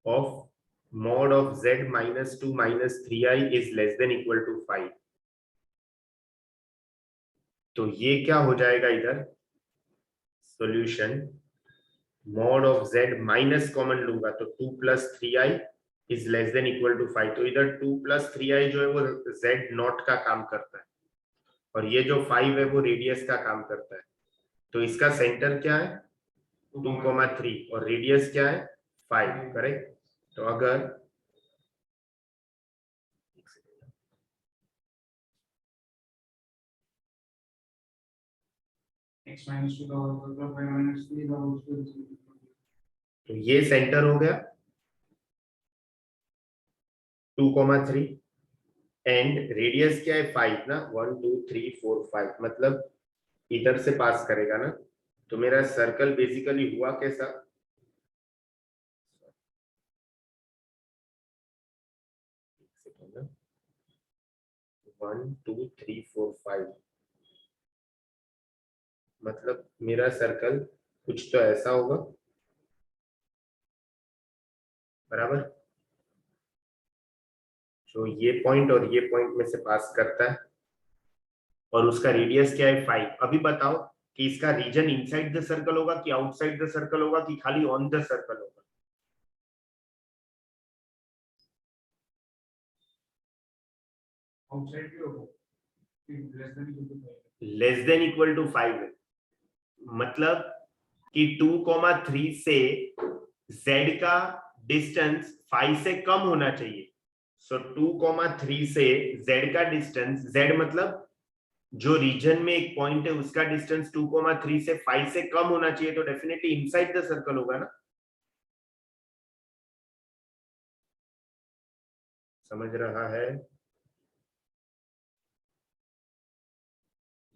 A: of mod of z -2 - 3i is less than equal to 5, तो ये क्या हो जाएगा इधर, solution mod of z minus common लूंगा तो 2 + 3i is less than equal to 5, तो इधर 2 + 3i जो है वो z0 का काम करता है, और ये जो 5 है वो रेडियस का काम करता है। तो इसका सेंटर क्या है, 2,3 और रेडियस क्या है, 5, करेक्ट। तो अगर
C: x minus 2 का होल स्क्वायर y minus 3 का होल स्क्वायर।
A: तो ये सेंटर हो गया 2,3 एंड रेडियस क्या है, 5 ना, 1 2 3 4 5 मतलब इधर से पास करेगा ना। तो मेरा सर्कल बेसिकली हुआ कैसा, one two three four five, मतलब मेरा सर्कल कुछ तो ऐसा होगा, बराबर, जो ये पॉइंट और ये पॉइंट में से पास करता है, और उसका रेडियस क्या है, 5। अभी बताओ कि इसका रीजन इनसाइड द सर्कल होगा कि आउटसाइड द सर्कल होगा कि खाली ऑन द सर्कल होगा?
C: आउटसाइड भी होगा,
A: लेस देन इक्वल टू 5 है, मतलब कि 2,3 से z का डिस्टेंस 5 से कम होना चाहिए। सो 2,3 से z का डिस्टेंस, z मतलब जो रीजन में एक पॉइंट है उसका डिस्टेंस 2,3 से 5 से कम होना चाहिए, तो डेफिनेटली इनसाइड द सर्कल होगा ना। समझ रहा है?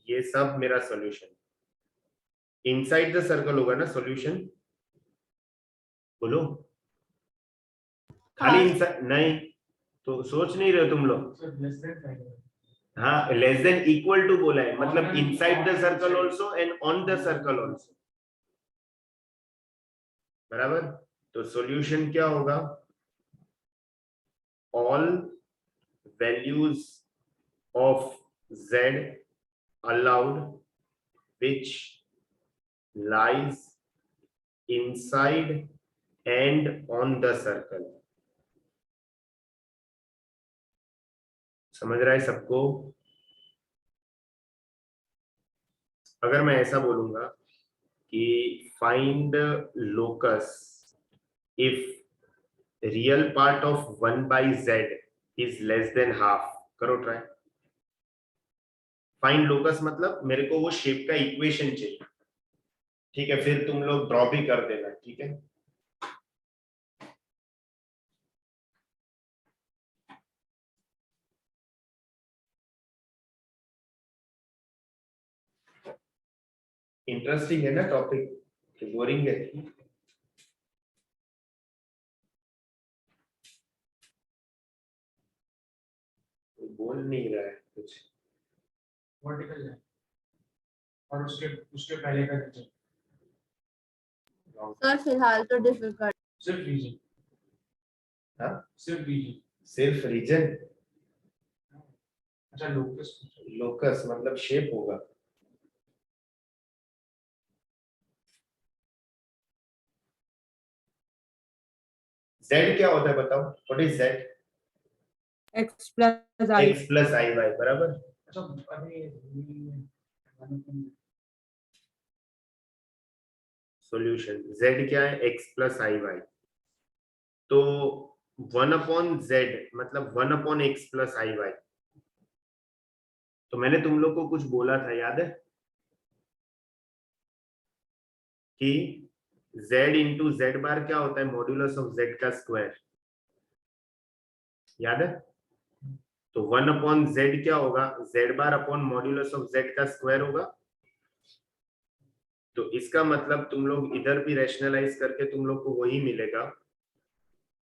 A: ये सब मेरा सॉल्यूशन, इनसाइड द सर्कल होगा ना सॉल्यूशन, बोलो खाली इनसाइड नहीं, तो सोच नहीं रहे हो तुम लोग।
C: सर लेस देन साइन है।
A: हाँ लेस देन इक्वल टू बोला है, मतलब inside the circle also and on the circle also, बराबर। तो सॉल्यूशन क्या होगा, all values of z allowed which lies inside and on the circle। समझ रहा है सबको? अगर मैं ऐसा बोलूंगा कि find locus if real part of 1/z is less than half, करो ट्राई। फाइंड लोकस मतलब मेरे को वो शेप का इक्वेशन चाहिए, ठीक है, फिर तुम लोग ड्रॉ भी कर देना, ठीक है। इंटरेस्टिंग है ना टॉपिक, बोरिंग है? बोल नहीं रहा है कुछ।
C: वर्टिकल लाइन और उसके उसके पहले का रीजन,
D: सर फिलहाल तो डिफिकल्ट।
C: सिर्फ रीजन,
A: हाँ
C: सिर्फ रीजन।
A: सिर्फ रीजन,
C: अच्छा लोकस,
A: लोकस मतलब शेप होगा। z क्या होता है बताओ, what is z?
B: x plus i।
A: x plus i y, बराबर।
C: अच्छा अरे
A: सॉल्यूशन z क्या है, x plus i y, तो 1/z मतलब 1/x plus i y। तो मैंने तुम लोग को कुछ बोला था, याद है कि z इंटू जेड बार क्या होता है, मॉड्यूलस ऑफ z का स्क्वायर, याद है? तो 1/z क्या होगा, z bar upon modulus of z का स्क्वायर होगा। तो इसका मतलब तुम लोग इधर भी रैशनलाइज करके तुम लोग को वही मिलेगा।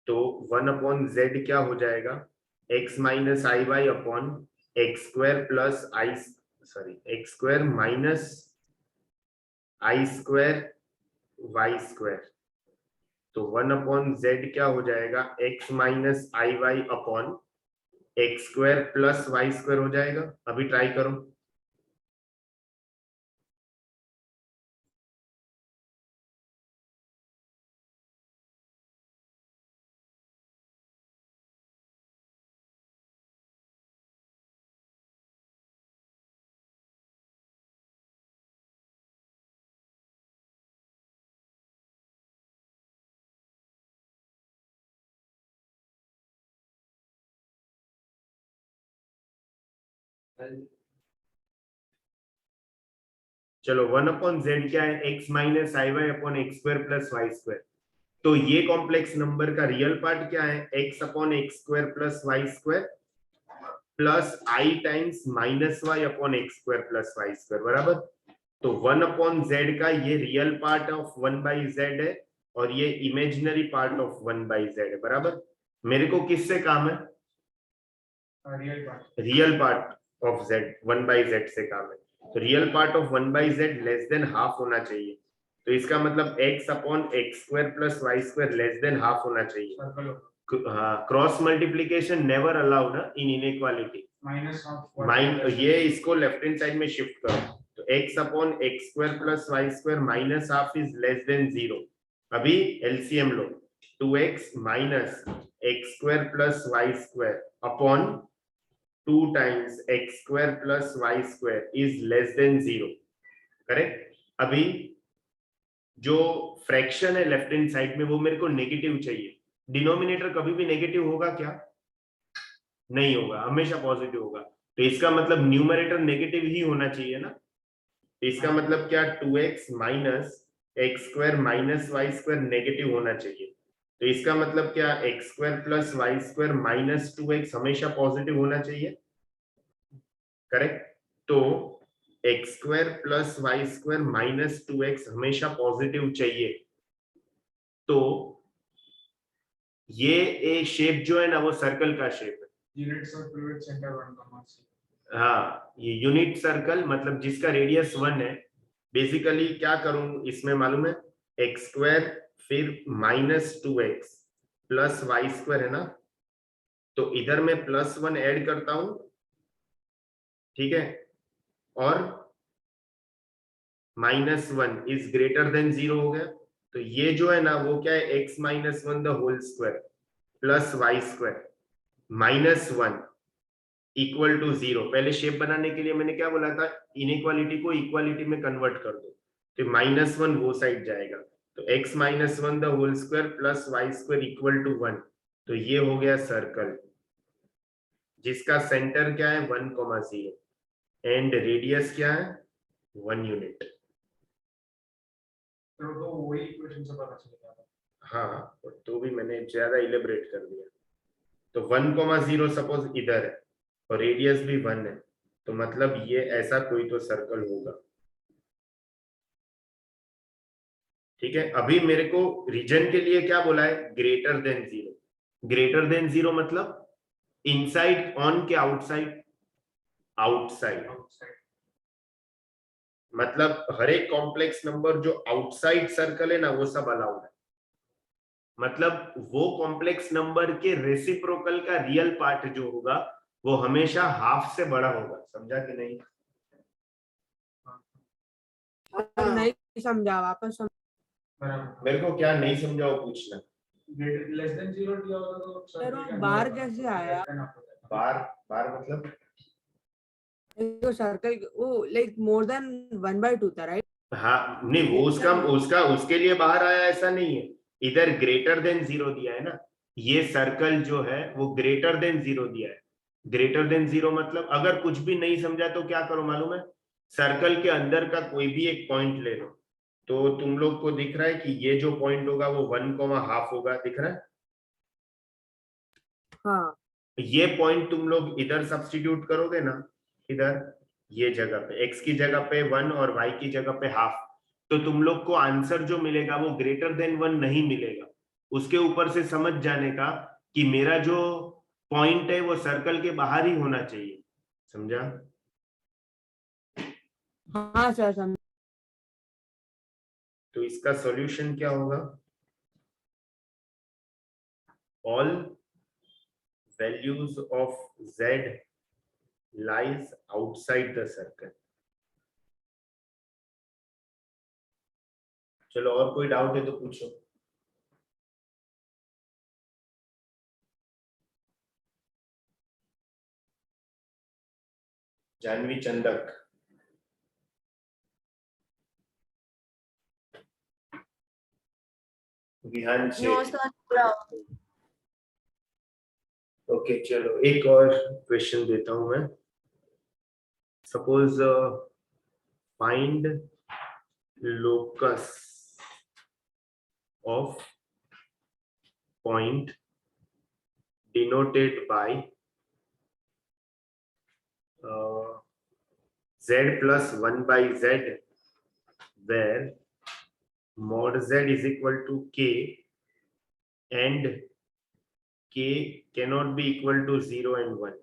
A: तो 1/z क्या हो जाएगा, x minus i y upon x square plus i, sorry x square minus i square y square. तो 1/z क्या हो जाएगा, x minus i y upon x square plus y square हो जाएगा। अभी ट्राई करो। चलो 1/z क्या है, x minus i y upon x square plus y square. तो ये कॉम्प्लेक्स नंबर का रियल पार्ट क्या है, x upon x square plus y square plus i times minus y upon x square plus y square, बराबर। तो 1/z का ये real part of 1/z है और ये इमेजिनरी पार्ट ऑफ 1/z है, बराबर। मेरे को किससे काम है, real part of z 1/z से काम है। तो real part of 1/z less than half होना चाहिए। तो इसका मतलब x upon x square plus y square less than half होना चाहिए। हाँ, cross multiplication never allowed in inequality. Minus ये इसको लेफ्ट हैंड साइड में शिफ्ट करो, तो x upon x square plus y square minus half is less than 0। अभी LCM लो, 2x minus x square plus y square upon 2 times x square plus y square is less than 0, correct. अभी जो fraction है left hand side में वो मेरे को negative चाहिए। डिनोमिनेटर कभी भी नेगेटिव होगा क्या, नहीं होगा, हमेशा पॉजिटिव होगा। तो इसका मतलब न्यूमरेटर नेगेटिव ही होना चाहिए ना। तो इसका मतलब क्या, 2x minus x square minus y square negative होना चाहिए। तो इसका मतलब क्या, x square plus y square minus 2x हमेशा पॉजिटिव होना चाहिए, करेक्ट। तो x square plus y square minus 2x हमेशा पॉजिटिव चाहिए, तो ये एक शेप जो है ना वो सर्कल का शेप है।
C: यूनिट्स ऑफ पिवट सेंटर 1,
A: हाँ, ये यूनिट सर्कल मतलब जिसका रेडियस 1 है। बेसिकली क्या करूं इसमें मालूम है, एक्स स्क्वायर फिर minus 2x plus y square है ना, तो इधर मैं +1 ऐड करता हूं, ठीक है, और -1 इज ग्रेटर देन 0 हो गया। तो ये जो है ना वो क्या है, x minus 1 the whole square plus y square -1 equal to 0। पहले शेप बनाने के लिए मैंने क्या बोला था, इनइक्वालिटी को इक्वालिटी में कन्वर्ट कर दो, तो -1 वो साइड जाएगा, तो x minus 1 the whole square plus y square equal to 1। तो ये हो गया सर्कल जिसका सेंटर क्या है 1,0 एंड रेडियस क्या है 1 यूनिट।
C: तो वही इक्वेशन से पता चलेगा।
A: हाँ, तो भी मैंने ज्यादा इलेबरेट कर दिया। तो 1,0 सपोज इधर है और रेडियस भी 1 है, तो मतलब ये ऐसा कोई तो सर्कल होगा, ठीक है। अभी मेरे को रीजन के लिए क्या बोला है, ग्रेटर देन 0। ग्रेटर देन 0 मतलब इनसाइड ऑन के आउटसाइड, आउटसाइड मतलब हर एक कॉम्प्लेक्स नंबर जो आउटसाइड सर्कल है ना वो सब अलाउड है। मतलब वो कॉम्प्लेक्स नंबर के रेसिप्रोकल का रियल पार्ट जो होगा वो हमेशा हाफ से बड़ा होगा, समझा कि नहीं?
B: नहीं समझा, वापस
C: बराबर।
A: मेरे को क्या नहीं समझा वो पूछना।
C: लेस देन 0 दिया होगा तो
B: सर वो बार कैसे आया?
A: बार बार मतलब
B: जो सर्कल वो लाइक मोर देन 1/2 था, राइट?
A: हाँ नहीं, वो उसका उसका उसके लिए बाहर आया ऐसा नहीं है, इधर ग्रेटर देन 0 दिया है ना, ये सर्कल जो है वो ग्रेटर देन 0 दिया है। ग्रेटर देन 0 मतलब अगर कुछ भी नहीं समझा तो क्या करो मालूम है, सर्कल के अंदर का कोई भी एक पॉइंट ले लो, तो तुम लोग को दिख रहा है कि ये जो पॉइंट होगा वो 1,5 होगा, दिख रहा है?
B: हाँ,
A: ये पॉइंट तुम लोग इधर सब्स्टिट्यूट करोगे ना, इधर ये जगह पे x की जगह पे 1 और y की जगह पे हाफ, तो तुम लोग को आंसर जो मिलेगा वो ग्रेटर देन 1 नहीं मिलेगा। उसके ऊपर से समझ जाने का कि मेरा जो पॉइंट है वो सर्कल के बाहर ही होना चाहिए, समझा?
B: हाँ सर समझ।
A: तो इसका सॉल्यूशन क्या होगा, all values of z lies outside the circle। चलो और कोई डाउट है तो पूछो। जानवी चंदक, विहान शेख। ओके चलो एक और क्वेश्चन देता हूं मैं। Suppose find locus of point denoted by z plus 1 by z where mod z is equal to k and k cannot be equal to 0 and 1।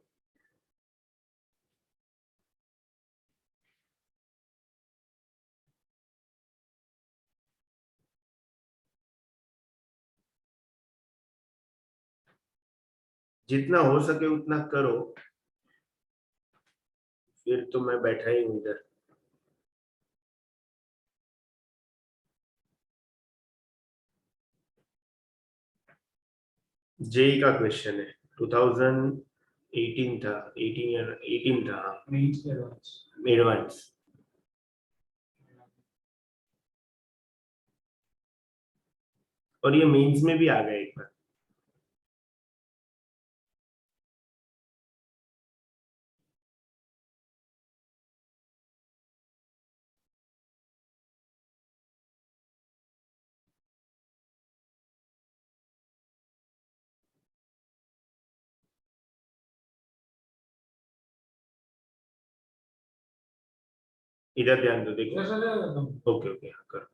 A: जितना हो सके उतना करो, फिर तो मैं बैठा ही हूं इधर। जेई का क्वेश्चन है, 2018 था, 18 था
C: मेंस के एडवांस।
A: एडवांस। और ये मेंस में भी आ गया एक बार। इधर ध्यान दो, देखो
C: इधर से ले लेता हूँ।
A: ओके ओके हाँ करो।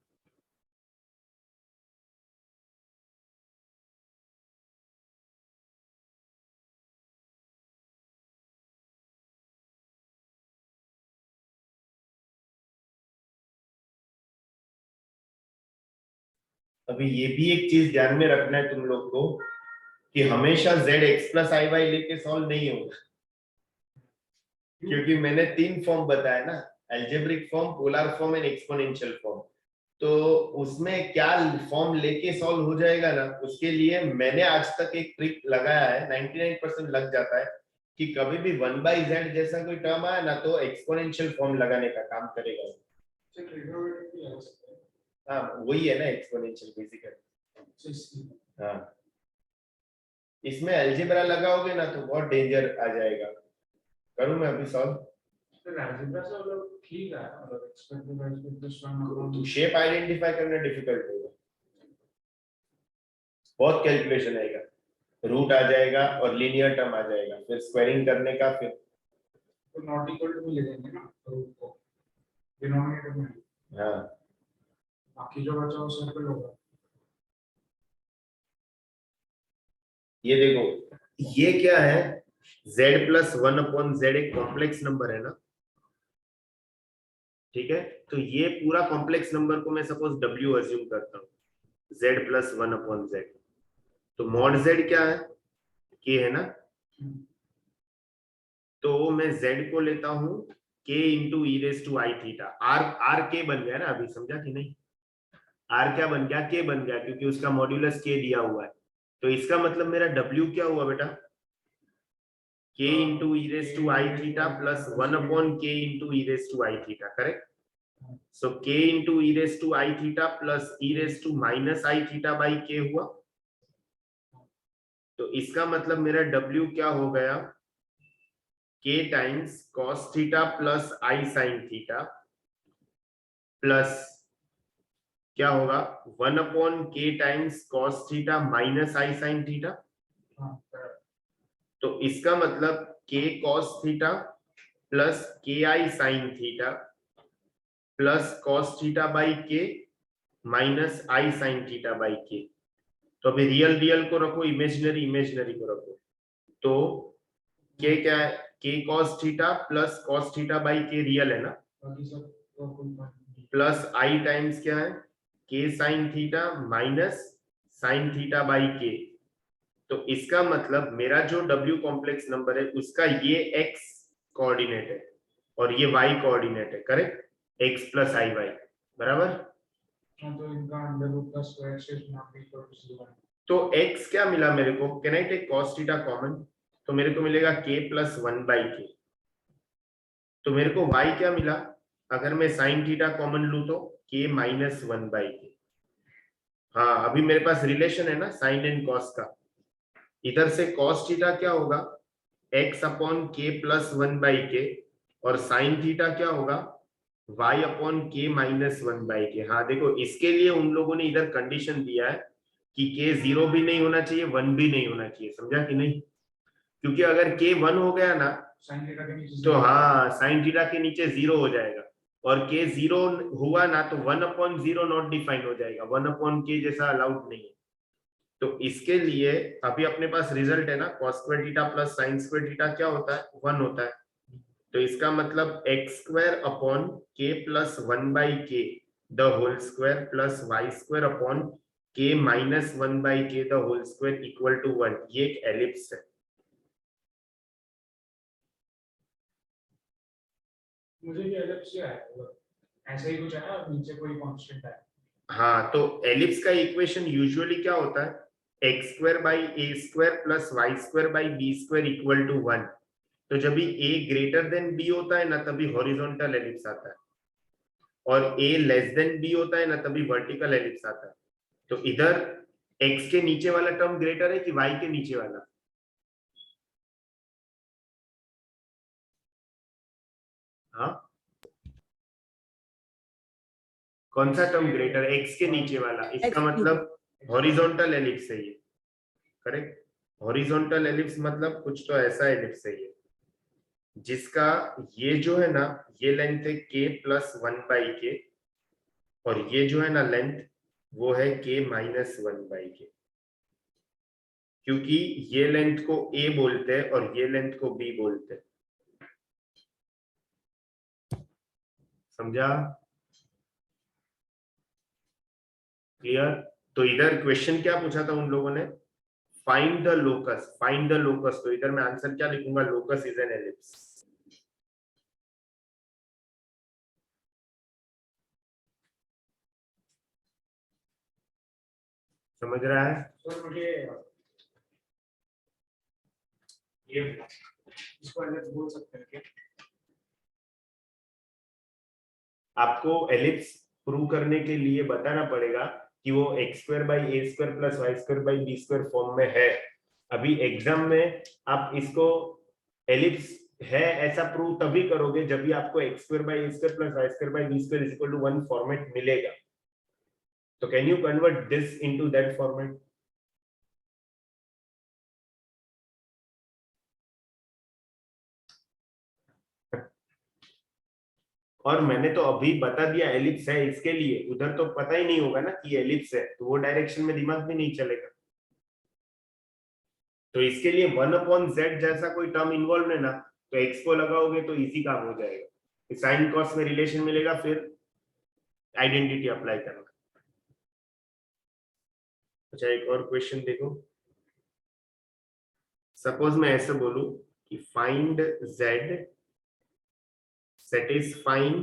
A: अभी ये भी एक चीज ध्यान में रखना है तुम लोग को कि हमेशा z x plus i Y लेके सॉल्व नहीं होगा, क्योंकि मैंने 3 फॉर्म बताया ना, algebraic form, polar form and exponential form. तो उसमें क्या फॉर्म लेके सॉल्व हो जाएगा ना, उसके लिए मैंने आज तक एक ट्रिक लगाया है, 99% लग जाता है कि कभी भी 1/z जैसा कोई टर्म आया ना तो एक्सपोनेंशियल फॉर्म लगाने का काम करेगा। हाँ वही है ना एक्सपोनेंशियल बेसिकली। हाँ इसमें अलजेब्रा लगाओगे ना तो बहुत डेंजर आ जाएगा। करूं मैं अभी सॉल्व?
C: ठीक है,
A: तो शेप आइडेंटिफाई करना डिफिकल्ट होगा, बहुत कैलकुलेशन आएगा, रूट आ जाएगा और लीनियर टर्म आ जाएगा, फिर स्क्वायरिंग करने का, फिर
C: तो नॉट इक्वल टू ले लेंगे ना रूट को डिनोमिनेटर में।
A: हाँ
C: बाकी जो बचा वो सर्कल होगा।
A: ये देखो ये क्या है, z प्लस 1/z एक कॉम्प्लेक्स नंबर है ना, ठीक है। तो ये पूरा कॉम्प्लेक्स नंबर को मैं सपोज w अज्यूम करता हूँ, z प्लस 1/z। तो मॉड z क्या है, k है ना, तो मैं z को लेता हूँ k into e raise to i theta. r k बन गया ना, अभी समझा कि नहीं? r क्या बन गया, k बन गया, क्योंकि उसका मॉड्यूलस k दिया हुआ है। तो इसका मतलब मेरा w क्या हुआ बेटा, k into e raise to i theta plus 1/k into e raise to i theta, correct. So k into e raise to i theta plus e raise to minus i theta by k हुआ। तो इसका मतलब मेरा w क्या हो गया, k times cos theta plus i sin theta plus क्या होगा 1/k times cos theta minus i sin theta. तो इसका मतलब k cos theta plus ki sin theta plus cos theta by k minus i sin theta by k। तो अभी real real को रखो, imaginary imaginary को रखो। तो k क्या है, k cos theta plus cos theta by k real है ना, प्लस i टाइम्स क्या है k sin theta minus sin theta by k। तो इसका मतलब मेरा जो w कॉम्प्लेक्स नंबर है उसका ये x कोऑर्डिनेट है और ये y कोऑर्डिनेट है, correct, x plus i y बराबर।
C: तो इनका अंडर रूट का स्क्वायर से नॉट इक्वल टू 0।
A: तो x क्या मिला मेरे को, can I take cos theta common, तो मेरे को मिलेगा k प्लस 1/k। तो मेरे को y क्या मिला, अगर मैं sin थीटा कॉमन लूं तो k माइनस 1/k। हाँ अभी मेरे पास रिलेशन है ना साइन एंड कॉस का, इधर से cos थीटा क्या होगा x upon k plus 1/k और sin थीटा क्या होगा y upon k minus 1/k। हाँ देखो इसके लिए उन लोगों ने इधर कंडीशन दिया है कि k 0 भी नहीं होना चाहिए 1 भी नहीं होना चाहिए, समझा कि नहीं? क्योंकि अगर k 1 हो गया ना
C: sin थीटा के नीचे
A: तो हाँ sin थीटा के नीचे 0 हो जाएगा, और k 0 हुआ ना तो 1/0 नॉट डिफाइन हो जाएगा, 1/k जैसा अलाउड नहीं है। तो इसके लिए अभी अपने पास रिजल्ट है ना, cos square theta plus sin square theta क्या होता है 1 होता है। तो इसका मतलब x square upon k plus 1/k the whole square plus y square upon k minus 1/k the whole square equal to 1, ये एक एलिप्स है।
C: मुझे भी एलिप्स से है, ऐसा ही कुछ है ना, नीचे कोई कांस्टेंट है।
A: हाँ तो एलिप्स का इक्वेशन यूजुअली क्या होता है, x square by a square plus y square by b square equal to 1। तो जब भी a ग्रेटर देन b होता है ना तभी हॉरिजॉन्टल एलिप्स आता है, और a लेस देन b होता है ना तभी वर्टिकल एलिप्स आता है। तो इधर x के नीचे वाला टर्म ग्रेटर है कि y के नीचे वाला? हाँ कौन सा टर्म ग्रेटर है, x के नीचे वाला, इसका मतलब हॉरिजॉन्टल एलिप्स है ये, करेक्ट। हॉरिजॉन्टल एलिप्स मतलब कुछ तो ऐसा एलिप्स है ये। जिसका ये जो है ना, ये लेंथ है k प्लस 1/k, और ये जो है ना लेंथ, वो है k माइनस 1/k, क्योंकि ये लेंथ को a बोलते हैं और ये लेंथ को b बोलते हैं। समझा? क्लियर? तो इधर क्वेश्चन क्या पूछा था उन लोगों ने? Find the locus, find the locus. तो इधर मैं आंसर क्या लिखूंगा? Locus is an ellipse. समझ रहा है?
C: सर मुझे ये इसको एलिप्स बोल सकते हैं क्या?
A: आपको एलिप्स प्रूव करने के लिए बताना पड़ेगा कि वो x square by a square plus y square by b square form में है। अभी एग्जाम में आप इसको एलिप्स है ऐसा प्रूव तभी करोगे जब भी आपको x square by a square plus y square by b square is equal to 1 format मिलेगा। तो can you convert this into that format? और मैंने तो अभी बता दिया एलिप्स है इसके लिए, उधर तो पता ही नहीं होगा ना कि एलिप्स है, तो वो डायरेक्शन में दिमाग भी नहीं चलेगा। तो इसके लिए 1/z जैसा कोई टर्म इन्वॉल्व है ना, तो x को लगाओगे तो इजी काम हो जाएगा, साइन कॉस में रिलेशन मिलेगा, फिर आइडेंटिटी अप्लाई करना। अच्छा, एक और क्वेश्चन देखो। सपोज मैं ऐसे बोलूं कि find z satisfying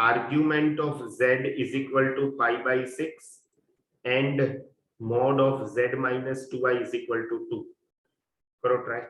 A: argument of z is equal to pi by 6 and mod of z minus 2i is equal to 2। करो ट्राई।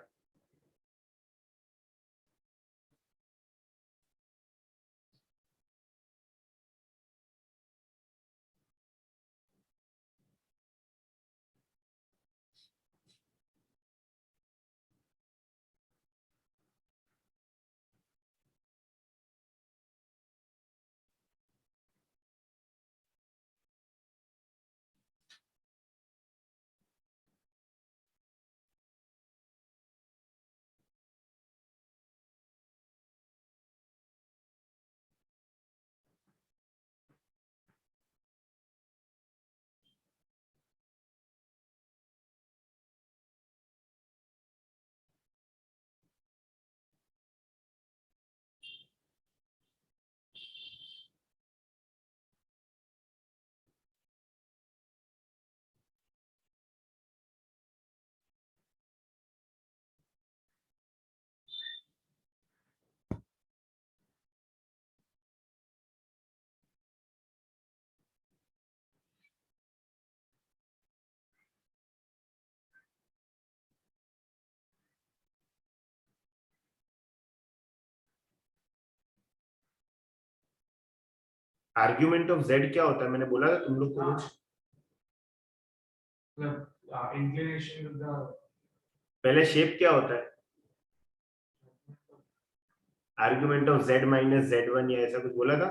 A: आर्ग्यूमेंट ऑफ z क्या होता है? मैंने बोला था तुम लोग को कुछ।
C: इंक्लिनेशन विद द
A: पहले शेप क्या होता है? Argument of z minus z1 या ऐसा कुछ बोला था?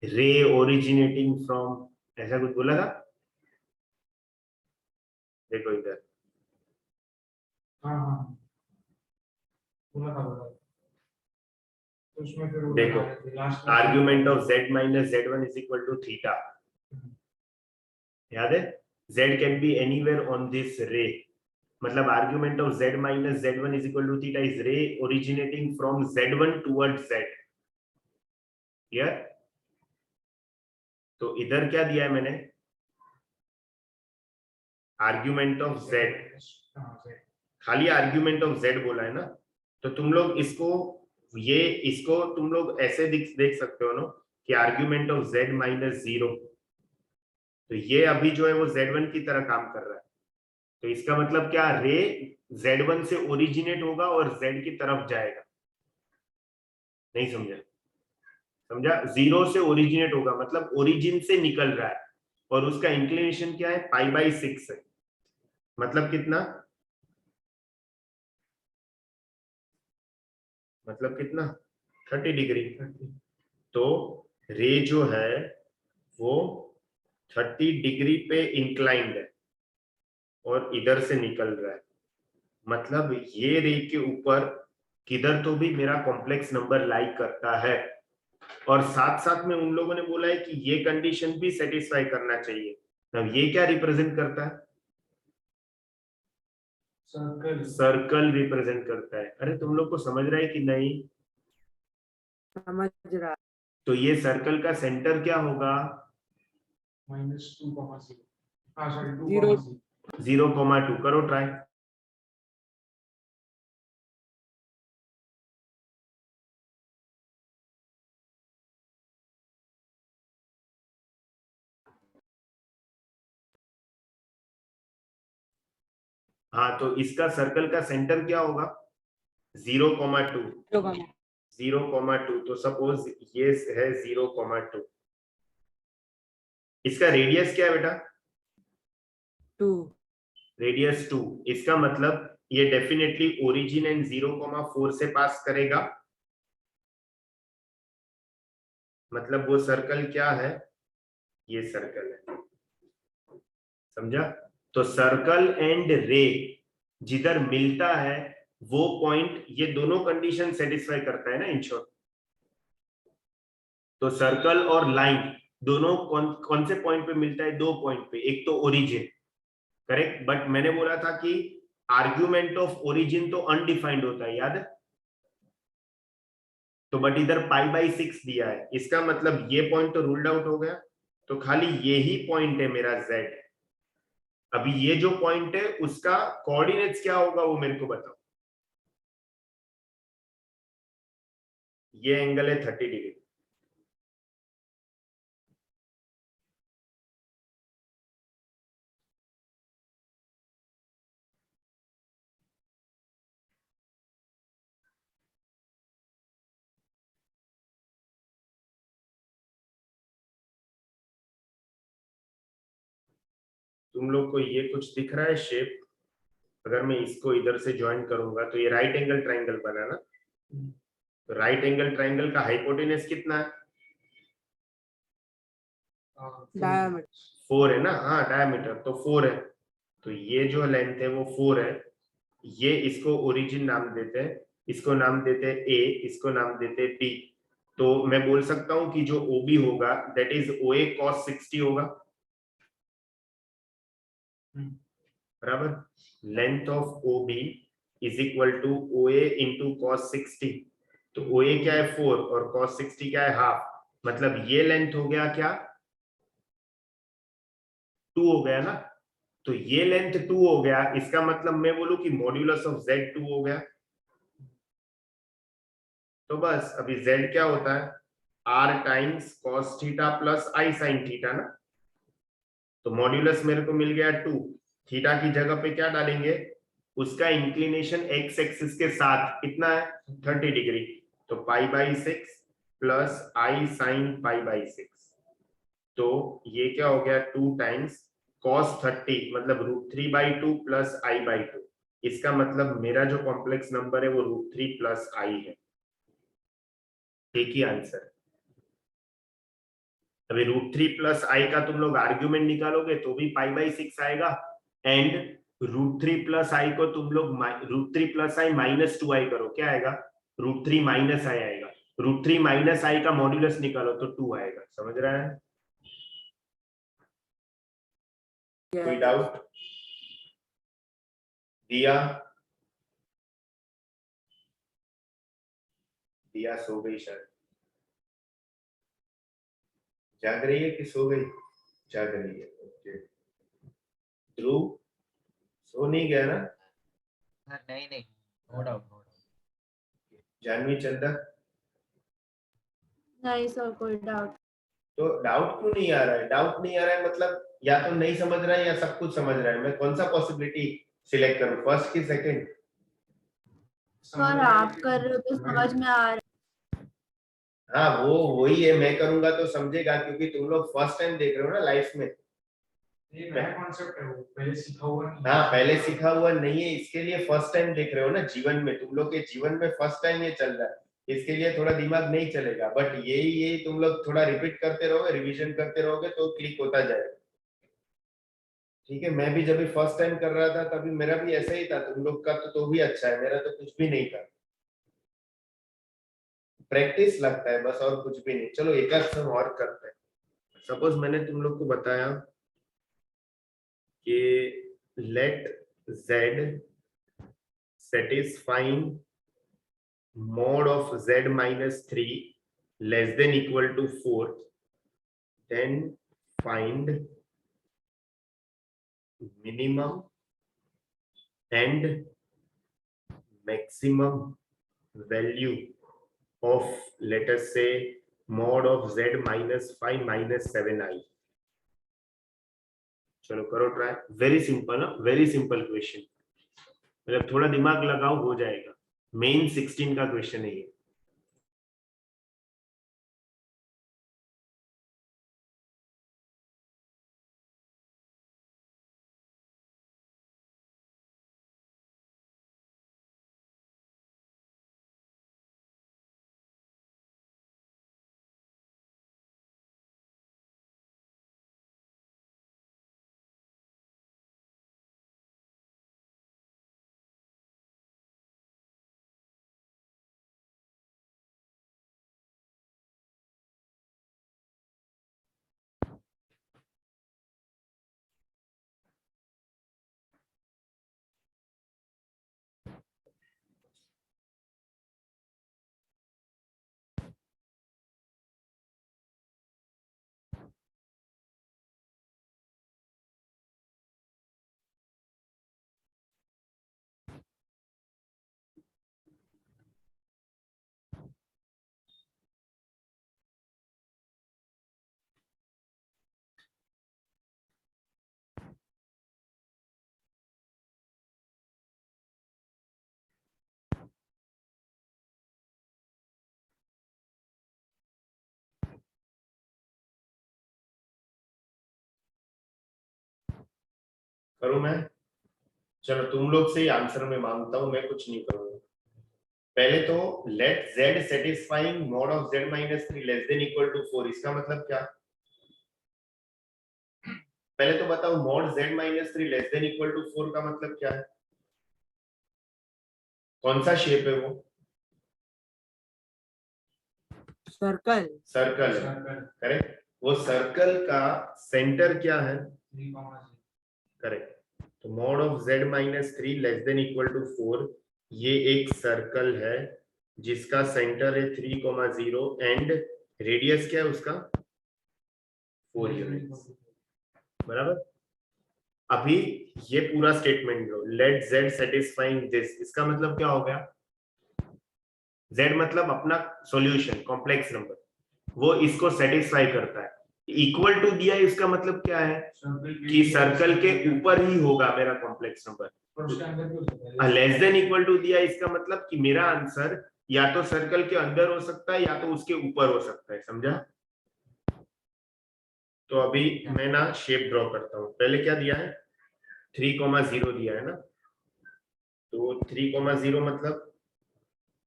A: रे ओरिजिनेटिंग फ्रॉम ऐसा कुछ बोला था? देखो इधर,
C: हाँ हाँ बोला था। तो उसमें फिर
A: देखो,
C: last
A: argument of z minus z1 is equal to theta. याद है? z can be anywhere on this ray, मतलब argument of z minus z1 is equal to theta is ray originating from z1 towards z। Clear? तो इधर क्या दिया है मैंने? Argument of z, खाली आर्ग्यूमेंट ऑफ z बोला है ना। तो तुम लोग इसको, ये इसको तुम लोग ऐसे देख सकते हो ना कि आर्ग्यूमेंट ऑफ z माइनस 0, तो ये अभी जो है वो z1 की तरह काम कर रहा है। तो इसका मतलब क्या? रे z1 से ओरिजिनेट होगा और z की तरफ जाएगा। नहीं समझा? समझा? 0 से ओरिजिनेट होगा मतलब ओरिजिन से निकल रहा है, और उसका इंक्लिनेशन क्या है? पाई बाई 6 है। मतलब कितना? मतलब कितना? 30 डिग्री। तो रे जो है वो 30 डिग्री पे इंक्लाइंड है और इधर से निकल रहा है, मतलब ये रे के ऊपर किधर तो भी मेरा कॉम्प्लेक्स नंबर लाई करता है, और साथ साथ में उन लोगों ने बोला है कि ये कंडीशन भी सेटिस्फाई करना चाहिए। अब ये क्या रिप्रेजेंट करता है?
C: सर्कल।
A: सर्कल रिप्रेजेंट करता है। अरे तुम लोग को समझ रहा है कि नहीं?
B: समझ रहा।
A: तो ये सर्कल का सेंटर क्या होगा?
C: -2,0। हाँ सॉरी
B: 0
C: 2,0।
A: 0,2 करो ट्राई। हाँ तो इसका सर्कल का सेंटर क्या होगा? 0,2। 0,2। तो सपोज ये है 0,2। इसका रेडियस क्या है बेटा?
B: 2।
A: रेडियस 2। इसका मतलब ये डेफिनेटली ओरिजिन एंड 0,4 से पास करेगा। मतलब वो सर्कल क्या है? ये सर्कल है, समझा? तो सर्कल एंड रे जिधर मिलता है वो पॉइंट, ये दोनों कंडीशन सेटिस्फाई करता है ना इन शॉर्ट। तो सर्कल और लाइन दोनों कौन से पॉइंट पे मिलता है? दो पॉइंट पे। एक तो ओरिजिन, करेक्ट, बट मैंने बोला था कि आर्ग्यूमेंट ऑफ ओरिजिन तो अनडिफाइंड होता है, याद है? तो बट इधर π/6 दिया है, इसका मतलब ये पॉइंट तो रूल्ड आउट हो गया। तो खाली ये ही पॉइंट है मेरा z। अभी ये जो पॉइंट है उसका कोऑर्डिनेट्स क्या होगा वो मेरे को बताओ। ये एंगल है 30 डिग्री। तुम लोग को ये कुछ दिख रहा है शेप? अगर मैं इसको इधर से ज्वाइन करूंगा तो ये राइट एंगल ट्राइंगल बना ना। तो राइट एंगल ट्राइंगल का हाइपोटेनस कितना है?
B: डायमीटर
A: 4 है ना। हाँ डायमीटर तो 4 है। तो ये जो लेंथ है वो 4 है। ये इसको ओरिजिन नाम देते हैं, इसको नाम देते हैं ए, इसको नाम देते हैं बी। तो मैं बोल सकता हूं कि जो ओबी होगा दैट इज OA cos 60 होगा, बराबर। Length of OB is equal to OA into cos 60। तो OA क्या है 4 और cos 60 क्या है हाफ। मतलब ये लेंथ हो गया क्या? 2 हो गया ना। तो ये लेंथ 2 हो गया, इसका मतलब मैं बोलूं कि मॉड्यूलस ऑफ Z 2 हो गया। तो बस अभी Z क्या होता है? R times cos theta plus I sin theta ना। तो मॉड्यूलस मेरे को मिल गया 2। थीटा की जगह पे क्या डालेंगे? उसका इंक्लिनेशन x एक्सिस के साथ कितना है? 30 डिग्री। तो π/6 प्लस I sin π/6। तो ये क्या हो गया? 2 टाइम्स cos 30 मतलब √3/2 प्लस I/2। इसका मतलब मेरा जो कॉम्प्लेक्स नंबर है वो √3 प्लस I है। एक ही आंसर। अभी √3 प्लस I का तुम लोग आर्ग्यूमेंट निकालोगे तो भी π/6 आएगा, एंड √3 प्लस I को तुम लोग √3 प्लस I माइनस 2I करो, क्या आएगा? √3 माइनस I आएगा। √3 माइनस I का मॉड्यूलस निकालो तो 2 आएगा। समझ रहा है? कोई डाउट? दिया? दिया सो गई शायद। जाग रही है कि सो गई? जाग रही है, ओके। ध्रुव सो नहीं गया ना?
D: नहीं नहीं, no doubt no doubt.
A: Janvi Chanda?
E: नहीं सर कोई डाउट।
A: तो डाउट क्यों नहीं आ रहा है? डाउट नहीं आ रहा है मतलब या तो नहीं समझ रहा है या सब कुछ समझ रहा है। मैं कौन सा पॉसिबिलिटी सिलेक्ट करूं, फर्स्ट की सेकंड?
E: सर आप कर रहे हो तो समझ में आ रहा
A: हाँ वो वही है, मैं करूंगा तो समझेगा क्योंकि तुम लोग फर्स्ट टाइम देख रहे हो ना लाइफ में।
C: ये नया कॉन्सेप्ट है, वो पहले सीखा हुआ नहीं है।
A: हाँ पहले सीखा हुआ नहीं है, इसके लिए फर्स्ट टाइम देख रहे हो ना जीवन में। तुम लोग के जीवन में फर्स्ट टाइम ये चल रहा है, इसके लिए थोड़ा दिमाग नहीं चलेगा। बट यही तुम लोग थोड़ा रिपीट करते रहोगे, रिवीजन करते रहोगे तो क्लिक होता जाएगा। ठीक है, मैं भी जब फर्स्ट टाइम कर रहा था तभी मेरा भी ऐसा ही था, तुम लोग का तो भी अच्छा है, मेरा तो कुछ भी नहीं था, प्रैक्टिस लगता है बस और कुछ भी नहीं। चलो एक आध सम और करते हैं। सपोज मैंने तुम लोग को बताया कि late z satisfying mod of z minus 3 less than equal to 4, then find minimum and maximum value of, let us say, mod of z minus 5 minus 7i। चलो करो try, very simple, very simple question, मतलब थोड़ा दिमाग लगाओ हो जाएगा। Main 16 का question है ये। करूं मैं? चलो तुम लोग से ही आंसर में मांगता हूं, मैं कुछ नहीं करूंगा। पहले तो let z satisfying mod of z minus 3 less than equal to 4, इसका मतलब क्या? पहले तो बताओ mod z minus 3 less than equal to 4 का मतलब क्या है? कौन सा शेप है वो?
B: सर्कल।
A: सर्कल है, करेक्ट। वो सर्कल का सेंटर क्या है?
C: 3,0,
A: करेक्ट। तो mod of z minus 3 less than equal to 4, ये एक सर्कल है जिसका सेंटर है 3,0 एंड रेडियस क्या है उसका? 4 यूनिट्स, बराबर। अभी ये पूरा स्टेटमेंट लो, लेट z सेटिस्फाइंग दिस, इसका मतलब क्या हो गया? z मतलब अपना सॉल्यूशन, कॉम्प्लेक्स नंबर, वो इसको सेटिस्फाई करता है। इक्वल टू दिया है, इसका मतलब क्या है कि सर्कल के ऊपर ही होगा मेरा complex number. Less than equal to दिया है, इसका मतलब कि मेरा आंसर या तो सर्कल के अंदर हो सकता है या तो उसके ऊपर हो सकता है, समझा? तो अभी मैं ना शेप ड्रॉ करता हूं। पहले क्या दिया है? 3,0 दिया है ना, तो 3,0 मतलब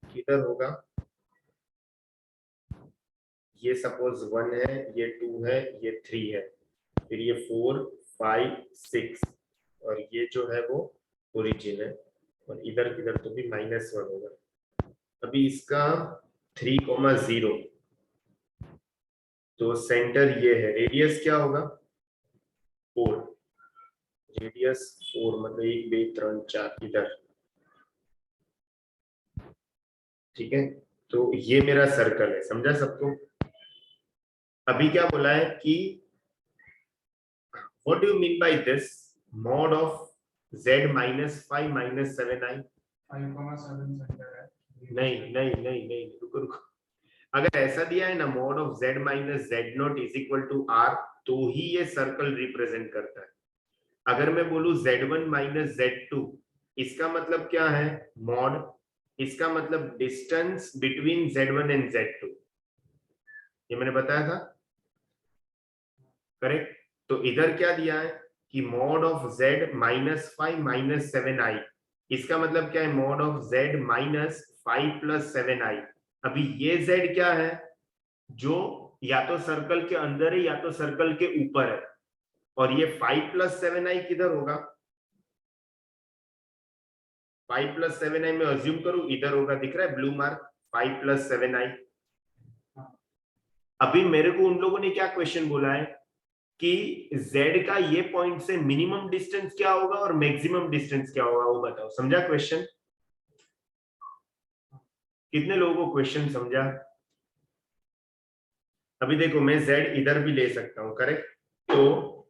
A: किधर होगा? ये सपोज 1 है, ये 2 है, ये 3 है, फिर ये 4 5 6 और ये जो है वो ओरिजिन है, और इधर किधर तो भी -1 होगा। अभी इसका 3,0, तो सेंटर ये है, रेडियस क्या होगा? 4, रेडियस 4 मतलब 1 2 3 4 इधर, ठीक है। तो ये मेरा सर्कल है, समझा सबको? अभी क्या बोला है कि what do you mean by this mod of z minus 5 minus 7i?
C: 5,7 centre है।
A: नहीं नहीं नहीं नहीं, रुको रुको, अगर ऐसा दिया है ना mod of z minus z not is equal to r, तो ही ये सर्कल रिप्रेजेंट करता है। अगर मैं बोलूं z1 minus z2, इसका मतलब क्या है? mod, इसका मतलब distance between z1 and z2, ये मैंने बताया था, करेक्ट। तो इधर क्या दिया है कि mod of z minus 5 minus 7i, इसका मतलब क्या है? mod of z minus 5 plus 7i। अभी ये z क्या है? जो या तो सर्कल के अंदर है या तो सर्कल के ऊपर है, और ये 5 + 7i किधर होगा? 5 + 7i में अज्यूम करूं इधर होगा, दिख रहा है ब्लू मार्क, 5 + 7i। अभी मेरे को उन लोगों ने क्या क्वेश्चन बोला है कि z का ये पॉइंट से मिनिमम डिस्टेंस क्या होगा और मैक्सिमम डिस्टेंस क्या होगा, वो बताओ। समझा क्वेश्चन? कितने लोगों को क्वेश्चन समझा? अभी देखो मैं z इधर भी ले सकता हूं, करेक्ट? तो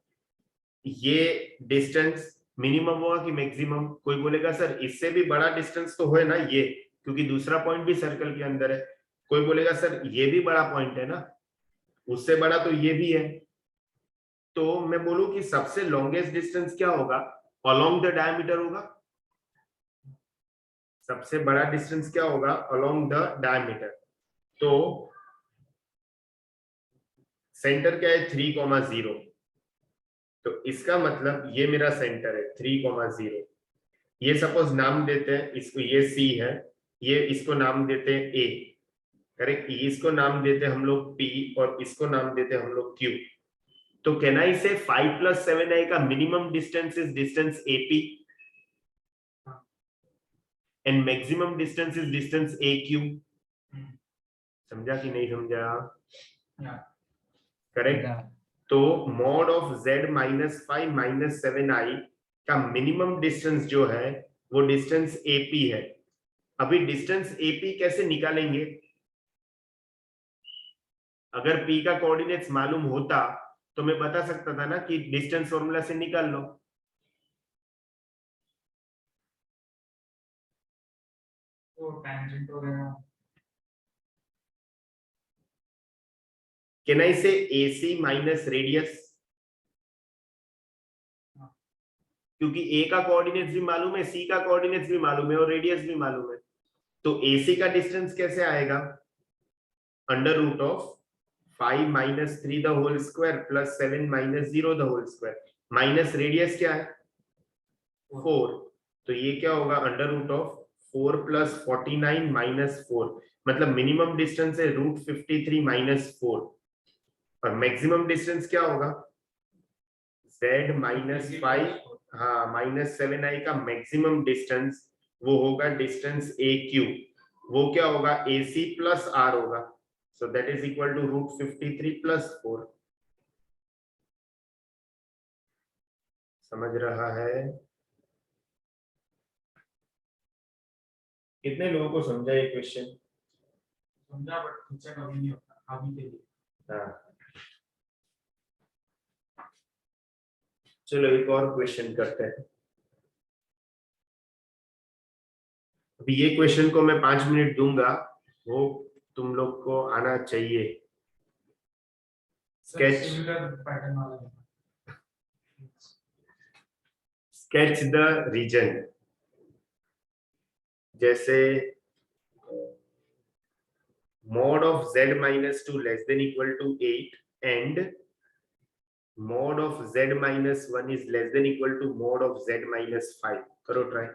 A: ये डिस्टेंस मिनिमम होगा कि मैक्सिमम? कोई बोलेगा सर इससे भी बड़ा डिस्टेंस तो है ना ये, क्योंकि दूसरा पॉइंट भी सर्कल के अंदर है। कोई बोलेगा सर ये भी बड़ा पॉइंट है ना, उससे बड़ा तो ये भी है। तो मैं बोलूं कि सबसे लॉन्गेस्ट डिस्टेंस क्या होगा? अलोंग द डायमीटर होगा। सबसे बड़ा डिस्टेंस क्या होगा? Along the diameter. तो सेंटर क्या है? 3,0। तो इसका मतलब ये मेरा सेंटर है 3,0। ये सपोज नाम देते हैं इसको, ये C है, ये इसको नाम देते हैं A, करेक्ट? इसको नाम देते हैं हम लोग P और इसको नाम देते हैं हम लोग Q। तो कैन आई से 5 + 7i का minimum distance is distance AP and maximum distance is distance AQ। समझा कि नहीं समझा? करेक्ट? तो मॉड ऑफ z - 5 - 7i का मिनिमम डिस्टेंस जो है वो डिस्टेंस AP है। अभी डिस्टेंस AP कैसे निकालेंगे? अगर P का कोऑर्डिनेट्स मालूम होता तो मैं बता सकता था ना कि डिस्टेंस फॉर्मूला से निकाल लो।
C: तो टेंजेंट वगैरह
A: कैन आई से AC माइनस रेडियस? क्योंकि A का कोऑर्डिनेट्स भी मालूम है, C का कोऑर्डिनेट्स भी मालूम है और रेडियस भी मालूम है। तो AC का डिस्टेंस कैसे आएगा? √5 - 3 the whole square plus 7 - 0 the whole square, minus radius क्या है? 4। तो ये क्या होगा? √4 + 49 - 4, मतलब मिनिमम डिस्टेंस है √53 - 4 और मैक्सिमम डिस्टेंस क्या होगा? z - 5, हाँ -7i का मैक्सिमम डिस्टेंस वो होगा डिस्टेंस AQ। वो क्या होगा? AC + R होगा। So that is equal to √53 + 4। समझ रहा है? कितने लोगों को समझा ये क्वेश्चन?
C: समझा, बट फ्यूचर कभी नहीं होता अभी के लिए।
A: हाँ, चलो एक और क्वेश्चन करते हैं। अभी ये क्वेश्चन को मैं 5 मिनट दूंगा, वो तुम लोग को आना चाहिए। स्केच
C: सिमिलर पैटर्न वाला है।
A: Sketch the region. जैसे mod of z - 2 less than equal to 8 and mod of z - 1 is less than equal to mod of z - 5। करो ट्राई।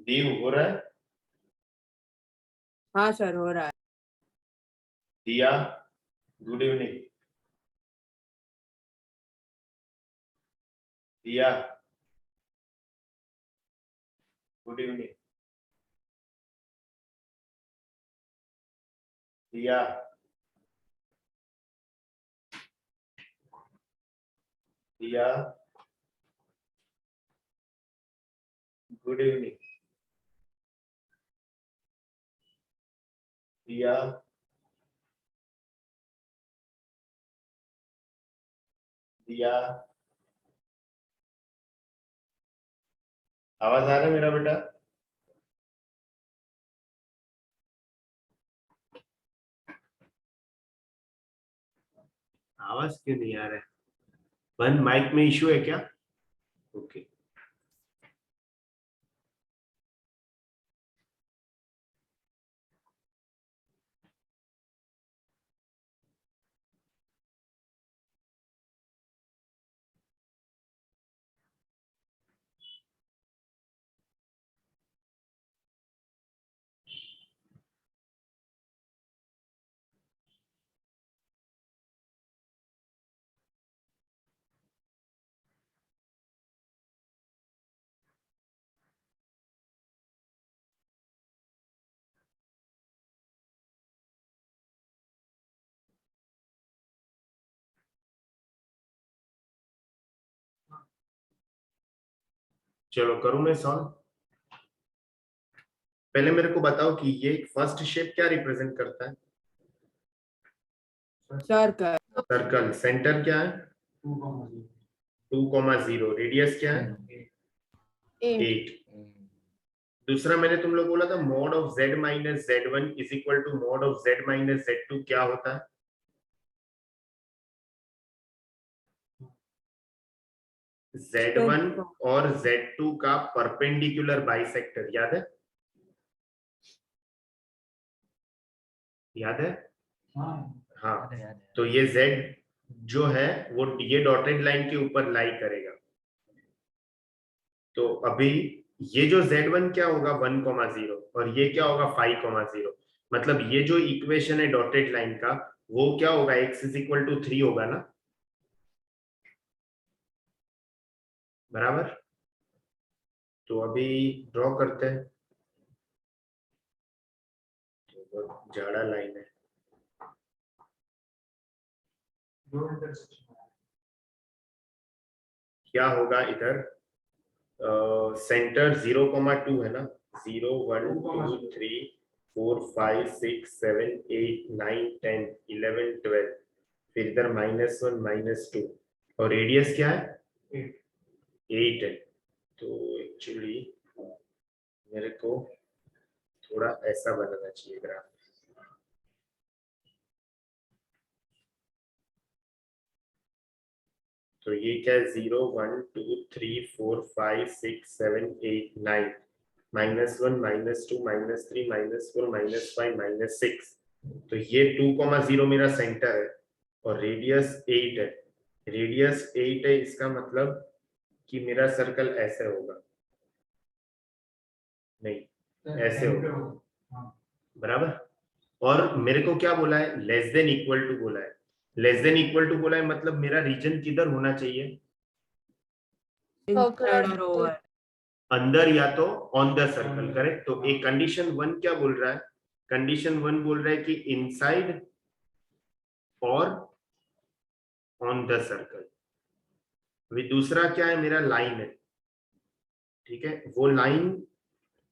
A: देव हो रहा है?
B: हाँ सर हो रहा है।
A: दिया, गुड इवनिंग। दिया, गुड इवनिंग। दिया, दिया, गुड इवनिंग। दिया, दिया, आवाज आ रहा है मेरा बेटा? आवाज क्यों नहीं आ रहा है? वन माइक में इशू है क्या? ओके। चलो करूं मैं सॉल्व। पहले मेरे को बताओ कि ये फर्स्ट शेप क्या रिप्रेजेंट करता है?
B: सर्कल।
A: सर्कल। सेंटर क्या है? 2,0। रेडियस क्या है? 8। दूसरा मैंने तुम लोग बोला था mod of z minus z1 is equal to mod of z minus z2 क्या होता है? z1 और z2 का परपेंडिकुलर बाइसेक्टर। याद है? याद है? हाँ। तो ये z जो है वो ये डॉटेड लाइन के ऊपर लाई करेगा। तो अभी ये जो z1 क्या होगा 1,0 और ये क्या होगा 5,0। मतलब ये जो इक्वेशन है डॉटेड लाइन का वो क्या होगा x इज इक्वल टू 3 होगा ना? बराबर। तो अभी ड्रॉ करते हैं। तो बहुत जाड़ा लाइन है। क्या होगा इधर? सेंटर 0,2 है ना? 0 1 2 3 4 5 6 7 8 9 10 11 12। फिर इधर -1 -2 और रेडियस क्या है? 8 है। तो एक्चुअली मेरे को थोड़ा ऐसा बनाना चाहिए ग्राफ। तो ये क्या है? 0 1 2 3 4 5 6 7 8 9 -1 -2 -3 -4 -5 -6। तो ये 2,0 मेरा सेंटर है और रेडियस 8 है। रेडियस 8 है, इसका मतलब कि मेरा सर्कल ऐसे होगा, नहीं ऐसे होगा। बराबर। और मेरे को क्या बोला है? लेस देन इक्वल टू बोला है। लेस देन इक्वल टू बोला है मतलब मेरा रीजन किधर होना चाहिए?
B: इनसाइड और ओवर।
A: अंदर या तो ऑन द सर्कल। करेक्ट। तो एक कंडीशन 1 क्या बोल रहा है? कंडीशन 1 बोल रहा है कि इनसाइड और ऑन द सर्कल। अभी दूसरा क्या है? मेरा लाइन है। ठीक है। वो लाइन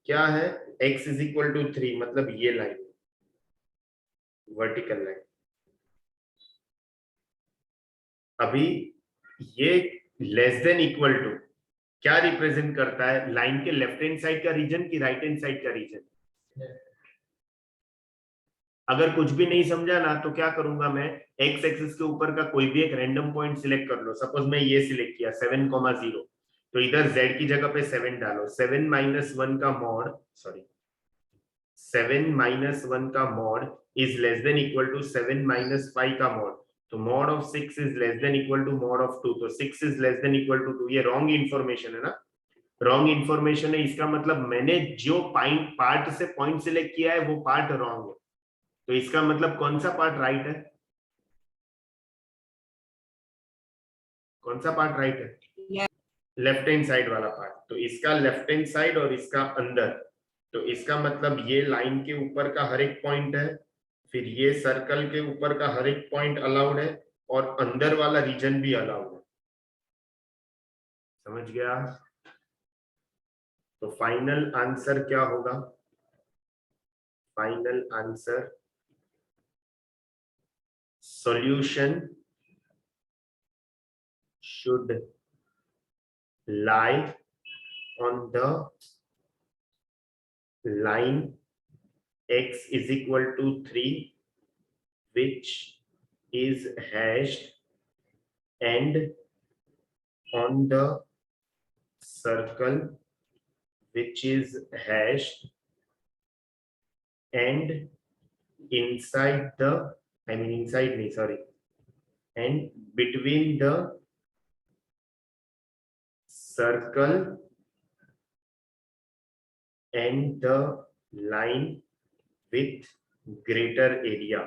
A: क्या है? x इज इक्वल टू 3 मतलब ये लाइन वर्टिकल लाइन। अभी ये लेस देन इक्वल टू क्या रिप्रेजेंट करता है? लाइन के लेफ्ट हैंड साइड का रीजन की राइट हैंड साइड का रीजन? अगर कुछ भी नहीं समझा ना तो क्या करूंगा मैं? एक्स एक्सिस के ऊपर का कोई भी एक रैंडम पॉइंट सिलेक्ट कर लो। सपोज मैं ये सिलेक्ट किया 7,0, तो इधर z की जगह पे 7 डालो। 7 -1 का मॉड 7 -1 का mod is less than equal to 7 -5 का मॉड। तो mod of 6 is less than equal to mod of 2। तो 6 is less than equal to 2। ये रॉन्ग इंफॉर्मेशन है ना? रॉन्ग इंफॉर्मेशन है, इसका मतलब मैंने जो पार्ट से पॉइंट सिलेक्ट किया है वो पार्ट रॉन्ग है, तो इसका मतलब कौन सा पार्ट राइट है, कौन सा पार्ट राइट है, लेफ्ट हैंड साइड वाला पार्ट। तो इसका लेफ्ट हैंड साइड और इसका अंदर, तो इसका मतलब ये लाइन के ऊपर का हर एक पॉइंट है, फिर ये सर्कल के ऊपर का हर एक पॉइंट अलाउड है, और अंदर वाला रीजन भी अलाउड है। समझ गया? तो फाइनल आंसर क्या होगा? Final answer, solution should lie on the line x is equal to 3, which is hashed, and on the circle which is hashed, and inside the, I mean inside me, sorry, and between the circle and the line with greater area।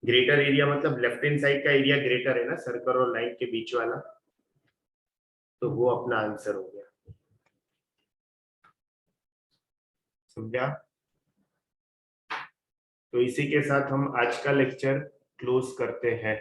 A: Greater area मतलब left hand side का area greater है ना circle और line के बीच वाला, तो वो अपना आंसर हो गया। समझा? तो इसी के साथ हम आज का लेक्चर क्लोज करते हैं।